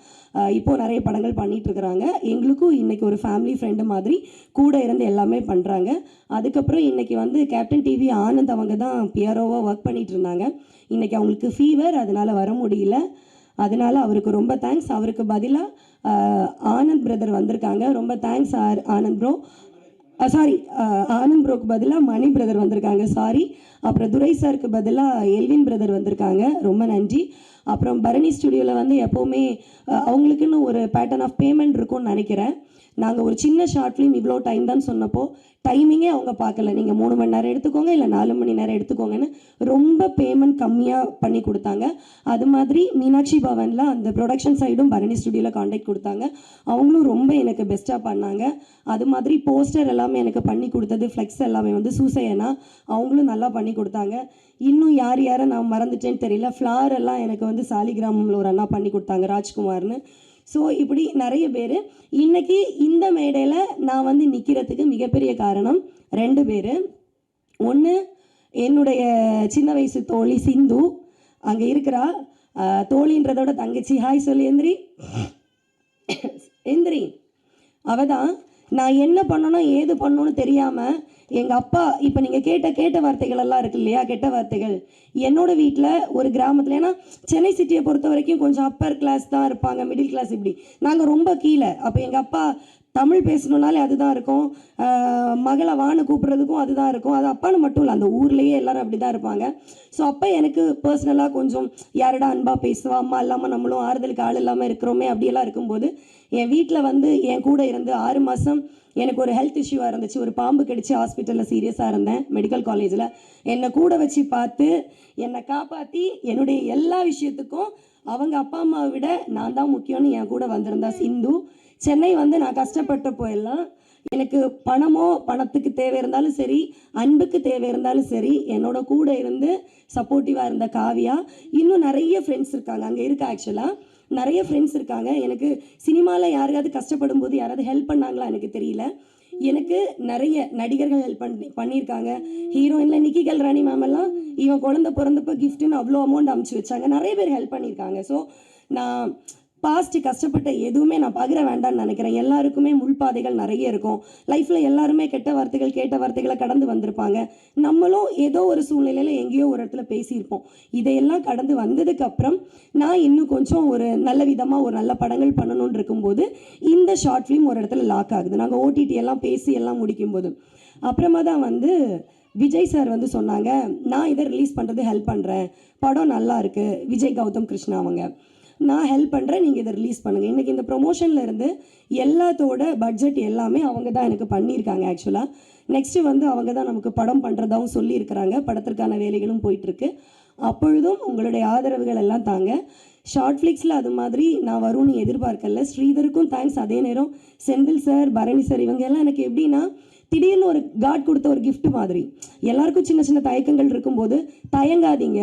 இப்போது நிறைய படங்கள் பண்ணிகிட்ருக்குறாங்க. எங்களுக்கும் இன்றைக்கி ஒரு ஃபேமிலி ஃப்ரெண்டு மாதிரி கூட இருந்து எல்லாமே பண்ணுறாங்க. அதுக்கப்புறம் இன்றைக்கி வந்து கேப்டன் டிவி ஆனந்த் அவங்க தான் பிஆர்ஓவாக ஒர்க் பண்ணிகிட்டு இருந்தாங்க. இன்றைக்கி அவங்களுக்கு ஃபீவர், அதனால் வர முடியல. அதனால் அவருக்கு ரொம்ப தேங்க்ஸ். அவருக்கு பதிலாக ஆனந்த் பிரதர் வந்திருக்காங்க. ரொம்ப thanks Anand bro. Sorry, Anand ப்ரோக்கு பதிலாக மணி பிரதர் வந்திருக்காங்க, சாரி. அப்புறம் துரை சாருக்கு பதிலாக எல்வின் பிரதர் வந்திருக்காங்க, ரொம்ப நன்றி. அப்புறம் பரணி ஸ்டுடியோவில் வந்து எப்போவுமே அவங்களுக்குன்னு ஒரு பேட்டர்ன் ஆஃப் பேமெண்ட் இருக்கும்னு நினைக்கிறேன். நாங்கள் ஒரு சின்ன ஷார்ட் ஃபிலிம் இவ்வளோ டைம் தான் சொன்னப்போ டைமிங்கே அவங்க பார்க்கல, நீங்கள் 3 மணி நேரம் எடுத்துக்கோங்க இல்லை 4 மணி நேரம் எடுத்துக்கோங்கன்னு ரொம்ப பேமெண்ட் கம்மியாக பண்ணி கொடுத்தாங்க. அது மாதிரி மீனாட்சி பவனில் அந்த ப்ரொடக்ஷன் சைடும் பரணி ஸ்டுடியோவில் கான்டாக்ட் கொடுத்தாங்க, அவங்களும் ரொம்ப எனக்கு பெஸ்ட்டாக பண்ணாங்க. அது மாதிரி போஸ்டர் எல்லாமே எனக்கு பண்ணி கொடுத்தது, ஃப்ளெக்ஸ் எல்லாமே வந்து சூசையனா, அவங்களும் நல்லா பண்ணி கொடுத்தாங்க. இன்னும் யார் யாரை நான் மறந்துட்டேன்னு தெரியல. ஃப்ளார் எல்லாம் எனக்கு வந்து சாலிகிராமில் ஒரு அண்ணா பண்ணி கொடுத்தாங்க, ராஜ்குமார்னு. ஸோ இப்படி நிறைய பேர். இன்றைக்கி இந்த மேடையில் நான் வந்து நிற்கிறதுக்கு மிகப்பெரிய காரணம் 2 பேர். ஒன்று என்னுடைய சின்ன வயசு தோழி சிந்து, அங்கே இருக்கிறா. தோழின்றதோட தங்கச்சி, ஹாய் சொல்லி எந்திரி எந்திரி. அவள் தான் நான் என்ன பண்ணணும் ஏது பண்ணணும்னு தெரியாமல் எங்கள் அப்பா, இப்போ நீங்கள் கேட்ட வார்த்தைகள் எல்லாம் இருக்கு இல்லையா, கெட்ட வார்த்தைகள், என்னோடய வீட்டில் ஒரு கிராமத்தில், ஏன்னா சென்னை சிட்டியை பொறுத்த வரைக்கும் கொஞ்சம் அப்பர் கிளாஸ் தான் இருப்பாங்க, மிடில் கிளாஸ், இப்படி நாங்கள் ரொம்ப கீழே. அப்போ எங்கள் அப்பா தமிழ் பேசணுன்னாலே அதுதான் இருக்கும், மகளை வான்னு கூப்பிட்றதுக்கும் அதுதான் இருக்கும். அது அப்பான்னு மட்டும் இல்லை, அந்த ஊர்லேயே எல்லோரும் அப்படி தான் இருப்பாங்க. ஸோ அப்போ எனக்கு பர்சனலாக கொஞ்சம் யாரோட அன்பாக பேசுவா, அம்மா இல்லாமல் நம்மளும் ஆறுதலுக்கு ஆள் இல்லாமல் இருக்கிறோமே அப்படியெல்லாம் இருக்கும்போது என் வீட்டில் வந்து என் கூட இருந்து 6 மாதம் எனக்கு ஒரு ஹெல்த் இஷ்யூவாக இருந்துச்சு. ஒரு பாம்பு கடிச்சு ஹாஸ்பிட்டலில் சீரியஸாக இருந்தேன், மெடிக்கல் காலேஜில். என்னை கூட வச்சு பார்த்து என்னை காப்பாற்றி என்னுடைய எல்லா விஷயத்துக்கும் அவங்க அப்பா அம்மாவை விட நான் தான் முக்கியம்னு என் கூட வந்திருந்தா சிந்து. சென்னை வந்து நான் கஷ்டப்பட்டப்போ எல்லாம் எனக்கு பணத்துக்கு தேவை இருந்தாலும் சரி, அன்புக்கு தேவை இருந்தாலும் சரி, என்னோட கூட இருந்து சப்போர்ட்டிவாக இருந்த காவியா. இன்னும் நிறைய ஃப்ரெண்ட்ஸ் இருக்காங்க, அங்கே இருக்க. ஆக்சுவலாக நிறைய ஃப்ரெண்ட்ஸ் இருக்காங்க. எனக்கு சினிமாவில் யாரையாவது கஷ்டப்படும் போது யாராவது ஹெல்ப் பண்ணாங்களா எனக்கு தெரியல. எனக்கு நிறைய நடிகர்கள் ஹெல்ப் பண்ணியிருக்காங்க. ஹீரோயினில் நிக்கி கல்ராணி மேம் எல்லாம் இவன் குழந்தை பிறந்தப்போ கிஃப்ட்டுன்னு அவ்வளோ அமௌண்ட் அமுச்சு வச்சாங்க. நிறைய பேர் ஹெல்ப் பண்ணியிருக்காங்க. ஸோ நான் பாஸ்ட் கஷ்டப்பட்ட எதுவுமே நான் பகிர வேண்டாம்னு நினைக்கிறேன். எல்லாருக்குமே முள்பாதைகள் நிறைய இருக்கும் லைஃப்பில். எல்லாருமே கெட்ட வார்த்தைகள் கேட்ட வார்த்தைகளை கடந்து வந்திருப்பாங்க. நம்மளும் ஏதோ ஒரு சூழ்நிலையில் எங்கேயோ ஒரு இடத்துல பேசியிருப்போம். இதையெல்லாம் கடந்து வந்ததுக்கப்புறம் நான் இன்னும் கொஞ்சம் ஒரு நல்ல விதமாக ஒரு நல்ல படங்கள் பண்ணணும்னு இருக்கும்போது இந்த ஷார்ட் ஃபிலிம் ஒரு இடத்துல லாக் ஆகுது. நாங்கள் ஓடிடி எல்லாம் பேசி எல்லாம் முடிக்கும்போது அப்புறமா தான் வந்து விஜய் சார் வந்து சொன்னாங்க, நான் இதை ரிலீஸ் பண்ணுறது ஹெல்ப் பண்ணுறேன், படம் நல்லா இருக்குது. விஜய் கௌதம் கிருஷ்ணா அவங்க, நான் ஹெல்ப் பண்ணுறேன், நீங்கள் இதை ரிலீஸ் பண்ணுங்கள். இன்றைக்கி இந்த ப்ரொமோஷனில் இருந்து எல்லாத்தோட பட்ஜெட் எல்லாமே அவங்க தான் எனக்கு பண்ணியிருக்காங்க. ஆக்சுவலாக நெக்ஸ்ட்டு வந்து அவங்க தான் நமக்கு படம் பண்ணுறதாகவும் சொல்லியிருக்கிறாங்க. படத்திற்கான வேலைகளும் போயிட்டுருக்கு. அப்பொழுதும் உங்களுடைய ஆதரவுகள் எல்லாம் தாங்க. ஷார்ட் ஃப்ளிக்ஸில் அது மாதிரி நான் வரும்னு எதிர்பார்க்கல. ஸ்ரீதருக்கும் தேங்க்ஸ். அதே நேரம் செந்தில் சார், பரணி சார், இவங்க எல்லாம் எனக்கு எப்படின்னா திடீர்னு ஒரு காட் கொடுத்த ஒரு கிஃப்ட் மாதிரி. எல்லாருக்கும் சின்ன சின்ன தயக்கங்கள் இருக்கும்போது தயங்காதீங்க.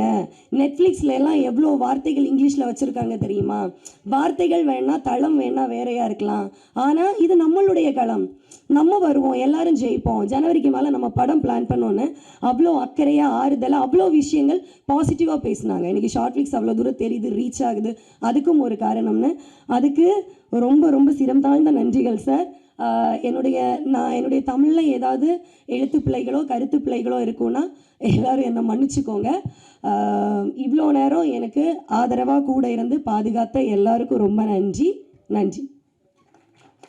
நெட்ஃப்ளிக்ஸில் எல்லாம் எவ்வளோ வார்த்தைகள் இங்கிலீஷில் வச்சுருக்காங்க தெரியுமா? வார்த்தைகள் வேணா, தளம் வேணா வேறையாக இருக்கலாம், ஆனால் இது நம்மளுடைய களம், நம்ம வருவோம், எல்லாரும் ஜெயிப்போம், ஜனவரிக்கு மேலே நம்ம படம் பிளான் பண்ணோன்னு அவ்வளோ அக்கறையாக ஆறுதலாக அவ்வளோ விஷயங்கள் பாசிட்டிவாக பேசினாங்க. இன்றைக்கி ஷார்ட் ஃபிலிக்ஸ் அவ்வளோ தூரம் தெரியுது, ரீச் ஆகுது. அதுக்கும் ஒரு காரணம்னு, அதுக்கு ரொம்ப ரொம்ப சிரம் தாழ்ந்த நன்றிகள் சார். என்னுடைய தமிழில் ஏதாவது எழுத்து பிழைகளோ கருத்து பிழைகளோ இருக்குன்னா எல்லோரும் என்னை மன்னிச்சுக்கோங்க. இவ்வளோ நேரம் எனக்கு ஆதரவாக கூட இருந்து பாதுகாத்த எல்லாருக்கும் ரொம்ப நன்றி.